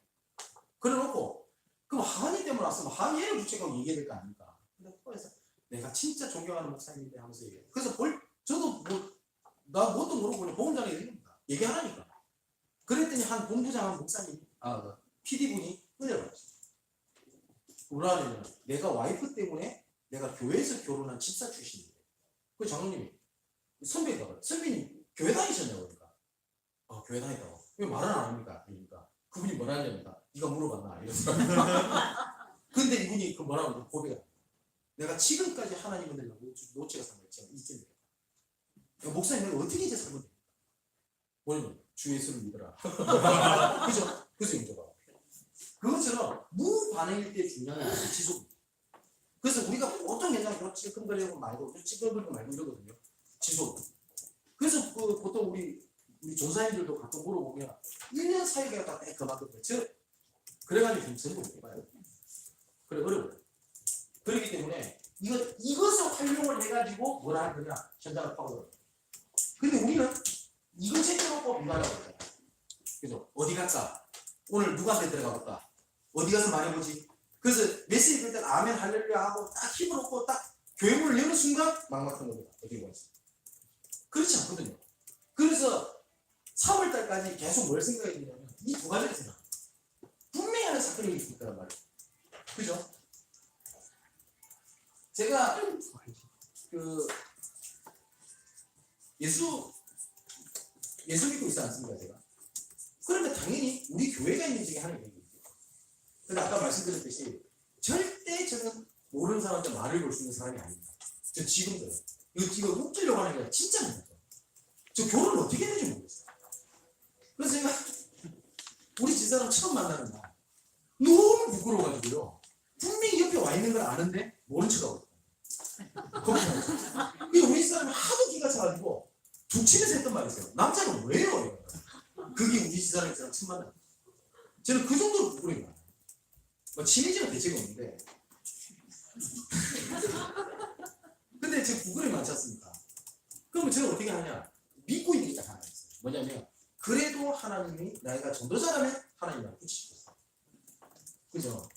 그래놓고 그럼 하은이 때문에 왔으면 하은이를 붙여가고 얘기해야 될 거 아닙니까? 근데 그래서 내가 진짜 존경하는 목사님인데 하면서 얘기해요. 그래서 저도 나 뭣도 모르고 그냥 보험장에 얘기합니다. 얘기하라니까. 그랬더니 한 본부장 한 목사님 PD분이 은혜를 받았어요. 뭐라냐면 내가 와이프 때문에 내가 교회에서 결혼한 집사 출신인데 그 장로님이 선배가 선배님 교회 다니셨냐고 그러니까 아 교회 다녔다고 왜 말을 안 합니까? 그러니까 그분이 뭐라 하냐니까 네가 물어봤나 이러더라고요. 근데 이분이 그 뭐라고 고백을 내가 지금까지 하나님을 내가 노체가 산 거예요. 제가 잊지 못했다. 목사님 내가 어떻게 이제 살면 됩니까? 뭐냐면 주 예수를 믿어라. 그죠? 그래서 인정하고 그것처럼 무반응일 때 중요한 건 지속. 그래서 우리가 보통 옛날에 찌끈거리고 말고 찌끈거리고 말고 이러거든요. 지속. 그래서 그 보통 우리 조사님들도 가끔 물어보면 1년 사이가 다 그만큼 저 그래가지고 좀 전부 못 봐요. 그래 어려워요. 그렇기 때문에 이것을 활용을 해가지고 뭐라 할 거냐 현장을 파고들어. 근데 우리는 이거 챙겨놓고 민감하고 있잖아. 그죠? 어디 갈까? 오늘 누구한테 들어가 볼까? 어디 가서 말해보지? 그래서 메시지 볼 때 아멘 할렐루야 하고 딱 힘을 얻고 딱 교회 문을 여는 순간 막막한 겁니다. 어떻게 보겠어요? 그렇지 않거든요. 그래서 3월달까지 계속 뭘 생각해야 되냐면 이 두 가지를 생각. 분명히 하는 사건이 있을 거란 말이에요. 그죠? 제가 그 예수 믿고 있지 않습니까 제가? 그런데 당연히 우리 교회가 있는 중에 하나님 얘기예요. 근데 아까 말씀드렸듯이 절대 저는 모르는 사람한테 말을 걸 수 있는 사람이 아닙니다. 저 지금도 이거 웃기려고 하는 게 진짜 아닙니다. 저 교훈을 어떻게 해야 되는지 모르겠어요. 그래서 제가 우리 집사람 처음 만나는 날 너무 부끄러워가지고요. 분명히 옆에 와 있는 걸 아는데 모른 척하고 있어요. 우리 집사람이 하도 기가 차가지고 북치면서 했던 말이 있어요. 남자는 왜요? 그게 우리 집사람이 저랑 처음 만났어요. 저는 그 정도로 부끄러워요. 뭐 친해지는 대책이 없는데 근데 제 부끄러움이 많지 않습니까? 그러면 저는 어떻게 하냐? 믿고 있는 게 딱 하나 있어요. 뭐냐면 그래도 하나님이 나이가 전도자라면 하나님이랑 붙이시겠어요. 그죠?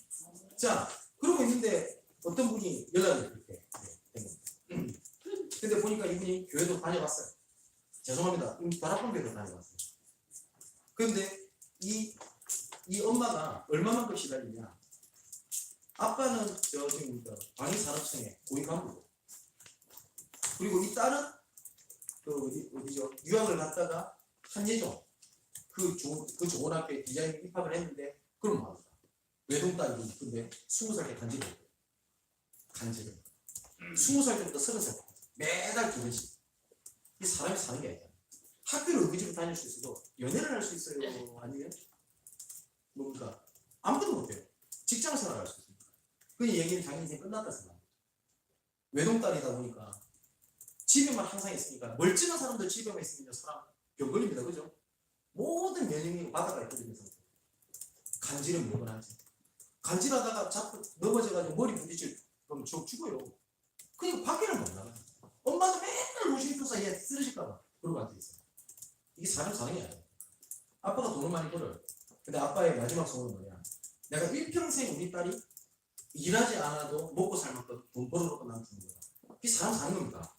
자 그러고 있는데 어떤 분이 연락을 이렇게 된 겁니다. 근데 보니까 이분이 교회도 다녀봤어요. 죄송합니다. 다락방교도 다녀봤어요. 그런데 이 엄마가 얼마만큼 시달리냐? 아빠는 지금 방위산업청에 고위간부고 그리고 이 딸은 어디죠? 유학을 갔다가 한예종 그 좋은 학교에 디자인 입학을 했는데 그럼 뭐합니까? 외동딸이 근데 20살 때 간질을 20살 때부터 30살 매달 2번씩 이 사람이 사는 게 아니잖아. 학교를 의기적으로 다닐 수 있어도 연애를 할 수 있어요? 아니면 뭡니까? 아무것도 못해요. 직장 생활을 할 수 있습니다. 그 얘기는 자기 인생 끝났다 생각합니다. 외동딸이다 보니까 집에만 항상 있으니까 멀쩡한 사람들 집에만 있으면 사람 병 걸립니다. 그죠? 모든 면역력이 바닥가 있거든요. 간질은 몇 번 하지. 간질하다가 자꾸 넘어져가지고 머리 부딪힐 그럼 죽어요. 그냥 밖에는 못 나가요. 엄마도 맨날 무심초사 얘 쓰러질까봐 그러고 앉아있어요. 이게 사람 사는 게 아니에요. 아빠가 돈을 많이 벌어요. 근데 아빠의 마지막 소원은 뭐냐? 내가 일평생 우리 딸이 일하지 않아도 먹고 살만큼 돈 벌어놓고 나는 주는 거다. 이게 사람 사는 겁니다.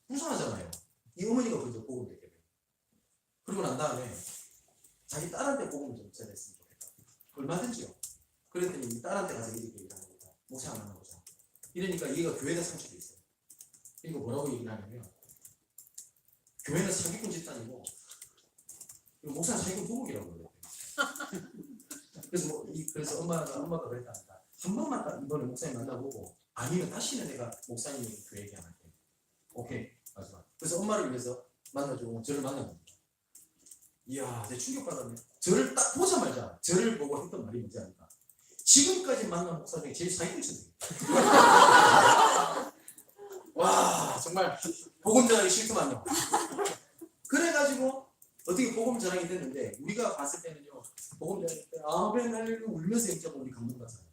불쌍하잖아요. 이 어머니가 먼저 복음 듣게 돼요. 그리고 난 다음에 자기 딸한테 복음을 좀 전했으면 좋겠다. 얼마든지요. 그랬더니 이 딸한테 가서 이렇게 얘기를 하는 거다. 목사 안 만나보자. 이러니까 얘가 교회에 상처도 있어요. 그러니까 뭐라고 얘기를 하냐면 교회는 사기꾼 집단이고 목사는 사기꾼 부국이라고 그래요. 그래서 엄마가 그랬다. 한 번만 딱 이번에 목사님 만나보고 아니면 다시는 내가 목사님 교회 얘기 안 할게. 오케이 마지막. 그래서 엄마를 위해서 만나주고 저를 만나봅니다. 이야, 내 충격받았네. 저를 딱 보자마자 저를 보고 했던 말이 뭔지 아닙니까? 지금까지 만난 목사 중에 제일 사기꾼 친구. 와, 정말 복음 전하기 싫더만요. 그래가지고 어떻게 복음 전하게 됐는데 우리가 봤을 때는요, 복음 전할 때 아멘 할렐루야 울면서 영접하고 우리 감동받잖아요.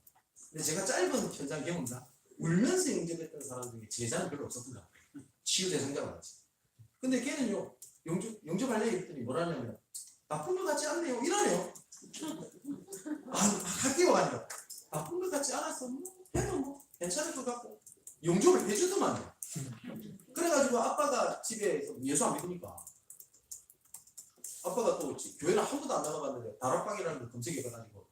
근데 제가 짧은 현장 경험상 울면서 영접했던 사람 중에 제자는 별로 없었더라. 치유 대상자가 많지. 근데 걔는요, 영접할래 했더니 뭐라냐면 나쁜 것 같지 않네요. 이러네요. 학교가 아니라 나쁜 것 같지 않았어. 해도 뭐 괜찮을 것 같고 영접을 해주더만요. 그래가지고 아빠가 집에서 예수 안 믿으니까 아빠가 또 교회를 한 번도 안 나가봤는데 다락방이라는 걸 검색해봐가지고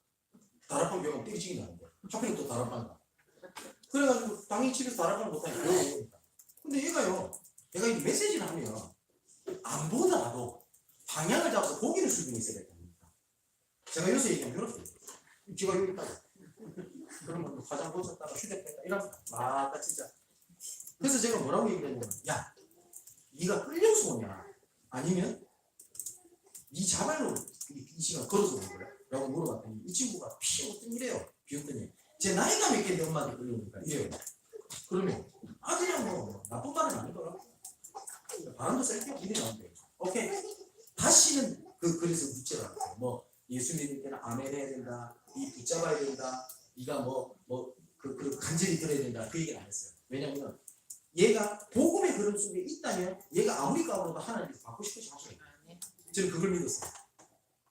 다락방 경험 때리치기 나는데 하필 또 다락방이다. 그래가지고 당연히 집에서 다른 걸 못하니까 배우니까. 근데 얘가 이 메시지를 하면 안 보더라도 방향을 잡아서 고기를 숙이고 있어야 됩니다. 제가 요새 얘기하면 이렇게 귀가 여기 있다고. 그러면 화장 고쳤다가 휴대폰 이러면 나 진짜. 그래서 제가 뭐라고 얘기했냐면, 야, 네가 끌려서 오냐 아니면 네 자발로 이 시간 걸어서 온 거야? 라고 물어봤더니 이 친구가 어떤 이래요. 비웃더니 제 나이가 몇 개인데 엄마한테 끌려오니까 이래요. 그러면 그냥 뭐 나쁜 말은 아니더라. 바람도 셀게 길이 나온대. 오케이. 다시는 그래서 묻지라. 뭐 예수 믿을 때는 아멘 해야 된다. 이 붙잡아야 된다. 네가 그 간절히 들어야 된다. 그 얘기는 안 했어요. 왜냐면 얘가 복음의 그런 속에 있다면 얘가 아무리 까불어도 하나님께서 받고 싶으시 하셔요. 저는 그걸 믿었어요.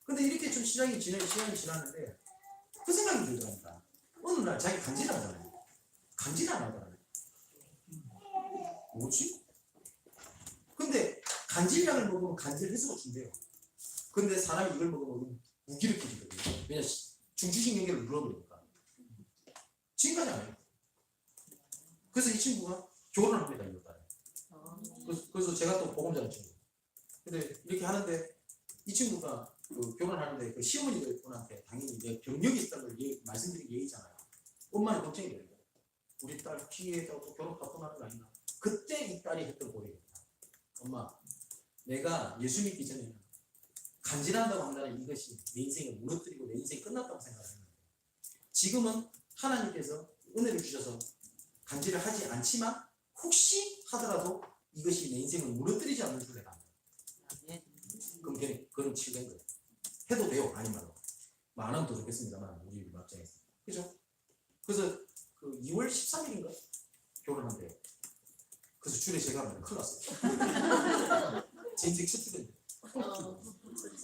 근데 이렇게 좀 시간이 지났는데 그 생각이 들더라니까. 어느 날 자기 간질 안 하잖아요. 간질 안 하더라고요. 뭐지? 근데 간질약을 먹으면 간질해서 준대요. 근데 사람이 이걸 먹으면 무기력해지거든요. 왜냐 중추신경계를 눌러버리니까. 지금까지 안 해요. 그래서 이 친구가 결혼을 합니다. 이번 달에. 그래서 제가 또 보험자는 친구. 근데 이렇게 하는데 이 친구가 결혼하는데 그 시어머니들한테 당연히 내 병력이 있다는 걸 말씀드린 예의잖아요. 엄마는 걱정이 돼요. 우리 딸 키에서 결혼 바꾸는 거 아닌가? 그때 이 딸이 했던 고백입니다. 엄마, 내가 예수 믿기 전에는 간질한다고 한다는 이것이 내 인생을 무너뜨리고 내 인생이 끝났다고 생각했는데 지금은 하나님께서 은혜를 주셔서 간질을 하지 않지만 혹시 하더라도 이것이 내 인생을 무너뜨리지 않는 줄에 갑니다. 그럼 그런 치유된 거예요. 해도 돼요. 아니면 안 하면 더 좋겠습니다만 우리 입장에서. 그죠? 그래서 그 2월 13일인가 결혼한대요. 그래서 주례 제가 하면 큰일 났어요. 제 인생 첫 주례인데. 한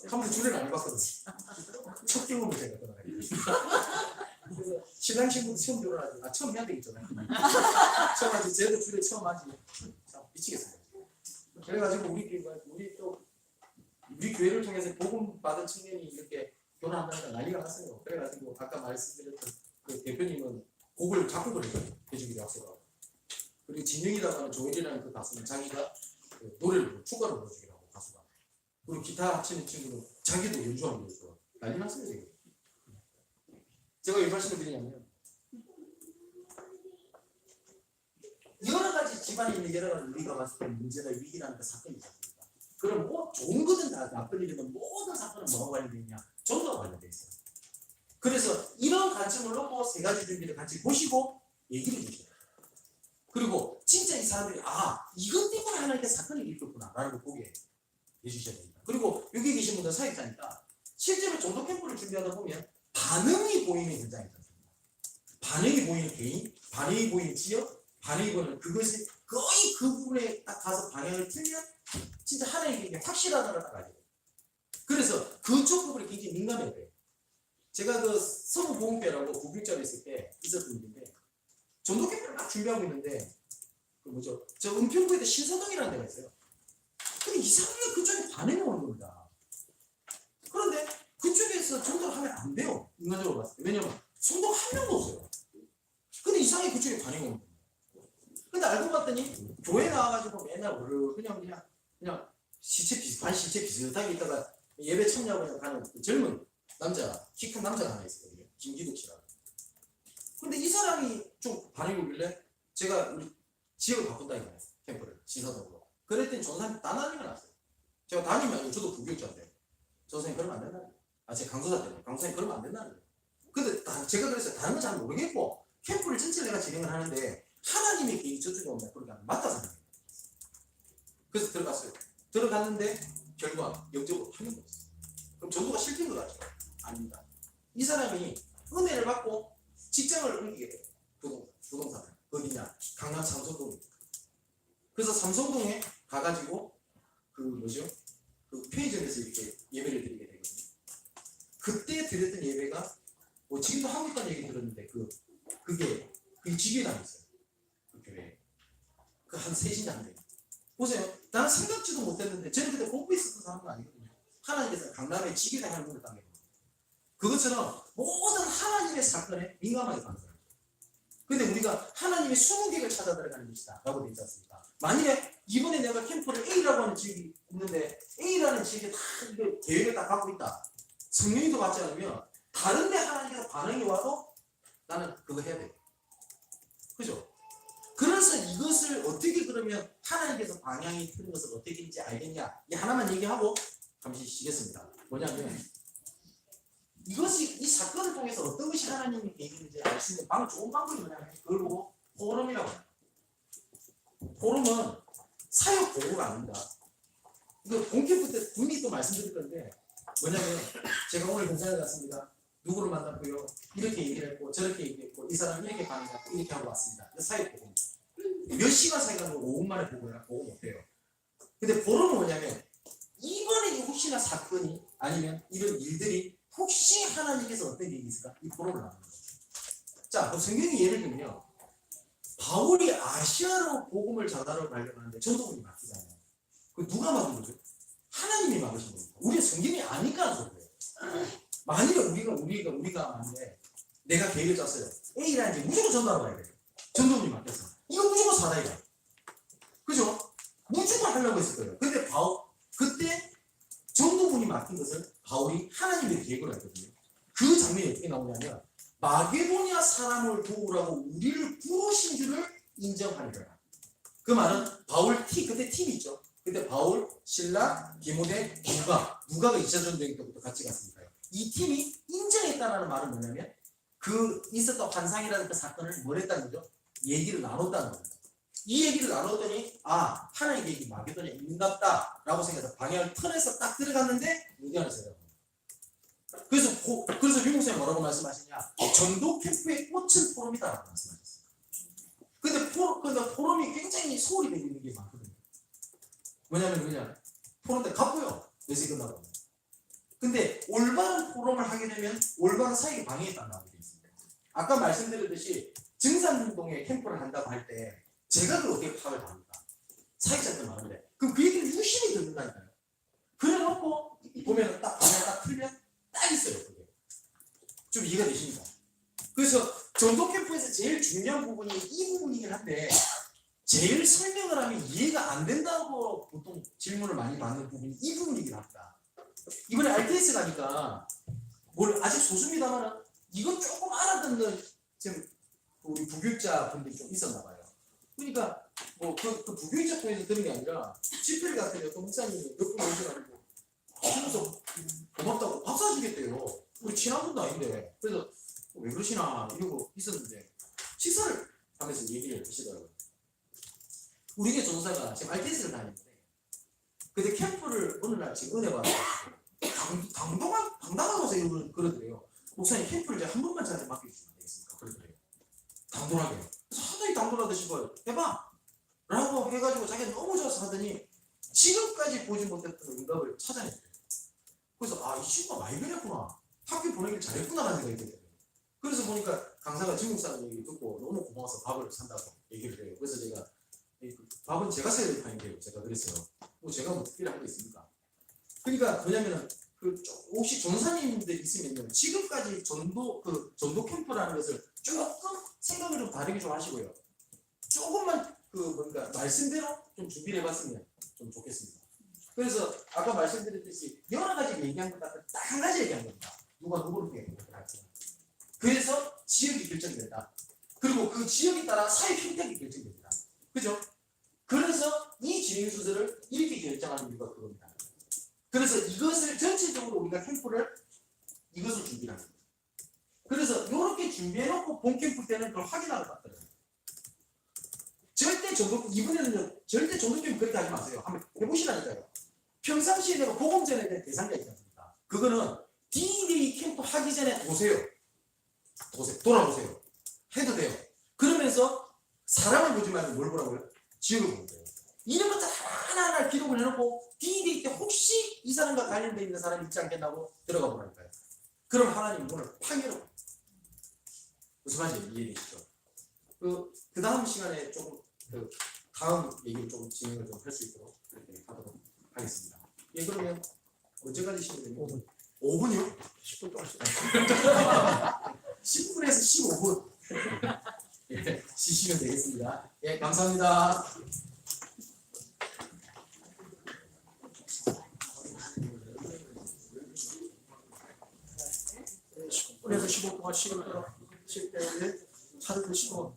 번도 주례를 안 해봤거든요. 첫 경험을 제가 떠나가요. 그래서 신랑 신부도 처음 결혼하지. 처음 해야 되겠잖아요. 처음 하지. 쟤도 주례 처음 하지. 참 미치겠어요. 그래가지고 우리 교회를 통해서 복음 받은 청년이 이렇게 결혼한다니까 난리가 났어요. 그래가지고 아까 말씀드렸던 그 대표님은 작곡을 해주기로 약속하고, 그리고 진영이라고 하는 조엘이라는 그 가수는 자기가 그 노래를 축가를 불러주기로 하고 가수가, 그리고 기타 합치는 친구는 자기도 연주하고 그래서 난리 났어요 지금. 제가 왜 말씀을 드리냐면 여러 가지 집안에 있는 여러 가지 우리가 봤을 때 문제나 위기라는 그 사건이 있습니다. 그럼 뭐 좋은 거든 다 나쁜 일이든 모든 사건은 뭐하고 관련되어 있냐? 전도와 관련되어 있어요. 그래서 이런 관점을 놓고 세 가지 준비를 같이 보시고 얘기를 해주세요. 그리고 진짜 이 사람들이 이것 때문에 하나님께 사건이 일으켰구나 라는 걸 보게 해주셔야 됩니다. 그리고 여기 계신 분들 사역자니까 실제로 전도 캠프를 준비하다 보면 반응이 보이는 현장이 있습니다. 반응이 보이는 개인, 반응이 보이는 지역, 반응이 보이는 그것이 거의 그 부분에 딱 가서 방향을 틀면 진짜 하나님께 확실하다는 걸 알아야 돼요. 그래서 그쪽 부분이 굉장히 민감해야 돼요. 제가 그 서부보험교회라고 국립자로 있을 때 있었던 일인데 전도 캠프를 막 준비하고 있는데 저 은평구에도 신사동이라는 데가 있어요. 근데 이상하게 그쪽에 반응이 오는 겁니다. 그런데 그쪽에서 전도를 하면 안 돼요. 인간적으로 봤을 때. 왜냐면 성도가 한 명도 없어요. 근데 이상하게 그쪽에 반응이 오는 겁니다. 근데 알고 봤더니 교회 나와가지고 맨날 그냥 반 시체 비슷하게 있다가 예배 참여하고 가는 그 젊은 남자, 키 큰 남자가 하나 있었거든요. 김기덕 씨라고. 근데 이 사람이 좀 반응이 오길래 제가 우리 지역을 바꾼다 이거예요. 캠프를 신사동으로. 그랬더니 저 사람이 다 난리가 났어요. 제가 담임이 아니고 저도 부교육자인데 저 선생님 그러면 안 된다는 거예요. 제가 강도사 때문에 강도사님 그러면 안 된다는 거예요. 근데 제가 그래서 다른 건 잘 모르겠고 캠프를 전체 내가 진행을 하는데 하나님의 계획이 저쪽에 오면 그렇게 하면 맞다 생각해요. 그래서 들어갔어요. 들어갔는데 결과 영적으로 한 명도 없어요. 그럼 전도가 실패인 것 같죠? 아닙니다. 이 사람이 은혜를 받고 직장을 옮기게 돼요. 부동산을. 어디냐? 강남 삼성동입니다. 그래서 삼성동에 가가지고 그 편의점에서 이렇게 예배를 드리게 되거든요. 그때 드렸던 예배가 지금도 한국 있다는 얘기 들었는데 그게 지교단이 있어요. 그 교회에. 한 3시간 안 돼요. 보세요. 나는 생각지도 못했는데 저는 그때 공부에 있었던 사람도 아니거든요. 하나님께서 강남에 지교단 하는 분을 당겨요. 그것처럼 모든 하나님의 사건에 민감하게 반응해요. 근데 우리가 하나님의 20계획을 찾아 들어가는 것이다 라고 되어 있지 않습니까? 만일에 이번에 내가 캠프를 A라고 하는 지역이 있는데 A라는 지역에 다 이거 계획을 다 갖고 있다. 성령님도 받지 않으면 다른 데 하나님께서 반응이 와도 나는 그거 해야 돼. 그죠? 그래서 이것을 어떻게 그러면 하나님께서 방향이 틀린 것을 어떻게인지 알겠냐? 이 하나만 얘기하고 잠시 쉬겠습니다. 뭐냐면 이것이 이 사건을 통해서 어떤 것이 하나님의 계획인지 알 수 있는 좋은 방법이 뭐냐면 그걸 보고 포럼이라고 합니다. 포럼은 사역 보고가 아닙니다. 이거 본캠프 때 분명히 또 말씀드릴 건데 뭐냐면 제가 오늘 현장에 갔습니다. 누구를 만났고요. 이렇게 얘기를 했고 저렇게 얘기했고 이 사람이 이렇게 반응했고 이렇게 하고 왔습니다. 이거 사역 보고입니다. 몇 시간 사이가 5분 만에 보고요. 보고 못해요. 근데 포럼은 뭐냐면 이번에 혹시나 사건이 아니면 이런 일들이 혹시 하나님께서 어떤 일이 있을까? 이 포럼을 나누는 거죠. 자, 그럼 성경이 예를 들면 바울이 아시아로 복음을 전하러 발견하는데 전도군이 막히잖아요. 그 누가 막은 거죠? 하나님이 막으신 겁니다. 우리가 성경이 아니까 하는 거예요. 만일에 우리가 만약에 내가 계획을 짰어요. A라는 게 무조건 전도하러 가야 돼요. 전도군이 막혔어. 이거 무조건 사다이다. 그죠? 무조건 하려고 했을 거예요. 근데 그때 전도군이 맡긴 것을 바울이 하나님의 계획으로 했거든요. 그 장면이 어떻게 나오냐면 마게도니아 사람을 도우라고 우리를 부르신 줄을 인정하니라. 그 말은 바울 그때 팀이 있죠. 그때 바울, 실라, 디모데, 누가가 2차 전쟁 때부터 같이 갔으니까요. 이 팀이 인정했다는 말은 뭐냐면 그 있었던 환상이라는 그 사건을 뭘 했다는 거죠? 얘기를 나눴다는 겁니다. 이 얘기를 나눴더니 하나님 계획이 마게도니아에 있는갑다 라고 생각해서 방향을 틀어서 딱 들어갔는데 무디안에서 들어갑니다. 그래서 유목사님 뭐라고 말씀하시냐? 전도 캠프의 꽃은 포럼이다 라고 말씀하셨어요. 근데 포럼이 굉장히 소홀히 되어 있는 게 많거든요. 뭐냐면 포럼 때 가고요. 내세 끝나고. 근데 올바른 포럼을 하게 되면 올바른 사역이 방해했다고 되어 있습니다. 아까 말씀드렸듯이 증산운동에 캠프를 한다고 할 때 제가 그걸 어떻게 파악을 합니까? 사역자들 많은데 그럼 그 얘기를 유심히 듣는다니까요. 그래놓고 보면 딱 방향 딱 틀면 딱 있어요. 그게 좀 이해가 되십니까? 그래서 전도 캠프에서 제일 중요한 부분이 이 부분이긴 한데 제일 설명을 하면 이해가 안 된다고 보통 질문을 많이 받는 부분이 이 부분이긴 합니다. 이번에 RTS 가니까 아직 소수입니다만 이건 조금 알아듣는 지금 우리 부교육자 분들이 좀 있었나 봐요. 그러니까 그 부교육자 통해서 들은 게 아니라 집회를 갔더니 그 목사님이 몇 분 오셔가지고 하면서 고맙다고 밥 사주겠대요. 우리 친한 분도 아닌데. 그래서 왜 그러시나 이러고 있었는데 식사를 하면서 얘기를 하시더라고요. 우리 교 전도사가 지금 RTS를 다니는데 근데 캠프를 어느 날 지금 은혜 받아서 당당하면서 이러고 그러더래요. 목사님 캠프를 이제 한 번만 저한테 맡겨주시면 되겠습니까? 그러더래요. 당돌하게. 그래서 하더니 당돌하듯이 해봐! 라고 해가지고 자기가 너무 좋아서 하더니 지금까지 보지 못했던 응답을 찾아냈어요. 그래서 이 친구가 많이 변했구나. 학교 보내길 잘했구나라는 생각이 들어요. 그래서 보니까 강사가 진국사는 얘기 듣고 너무 고마워서 밥을 산다고 얘기를 해요. 그래서 제가 밥은 제가 써야 될 판인데요. 제가 그랬어요. 제가 특별한 게 있습니까? 그러니까 뭐냐면은 혹시 전사님들 있으면요. 지금까지 전도 캠프라는 것을 조금 생각을 좀 다르게 좀 하시고요. 조금만 말씀대로 좀 준비를 해봤으면 좀 좋겠습니다. 그래서 아까 말씀드렸듯이 여러 가지 얘기한 것 같은 딱 한 가지 얘기한 겁니다. 누가 누구를 위해 그래서 지역이 결정된다. 그리고 그 지역에 따라 사회 형태가 결정됩니다. 그죠? 그래서 이 진행 순서를 이렇게 결정하는 이유가 그겁니다. 그래서 이것을 전체적으로 우리가 캠프를 이것을 준비를 합니다. 그래서 이렇게 준비해놓고 본 캠프 때는 그걸 확인하러 갔더라고요. 이번에는요, 절대 전도 캠프 그렇게 하지 마세요. 한번 해보시라니까요. 평상시에 내가 복음 전에 대한 대상자 있지 않습니까? 그거는 D-Day 캠프 하기 전에 돌아보세요. 해도 돼요. 그러면서 사람을 보지 말고 뭘 보라고요? 지역을 보면 돼요. 이런 것들 하나하나 기록을 해놓고 D-Day 때 혹시 이 사람과 관련되어 있는 사람이 있지 않겠나고 들어가 보라니까요. 그럼 하나님 문을 파괴로. 무슨 말인지 이해되시죠? 그 다음 시간에 조금 다음 얘기를 좀 진행을 좀 할 수 있도록 그렇게 하도록 하겠습니다. 예, 그러면 언제까지 시면 됩니까? 5분이요? 10분 동안 10분에서 15분. 예. 감사합니다. 오늘 드시고 또 하시고 또 쉴 때 차를 드시고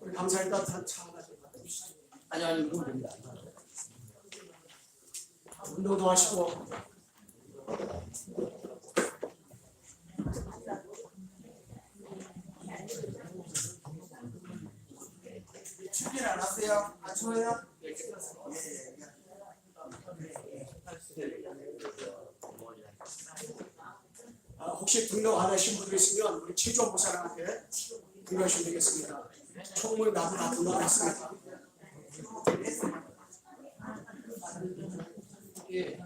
우리 감사할 따뜻한 차 하나 좀 갖다 주시죠. 아니 이건 됩니다. 운동도 하시고 준비를 안 하세요? 안 좋아요? 혹시 등록 안 하신 분들 있으면 우리 최종 보사님한테 등록하시면 되겠습니다. 총무 나도 다 등록했습니다. 예.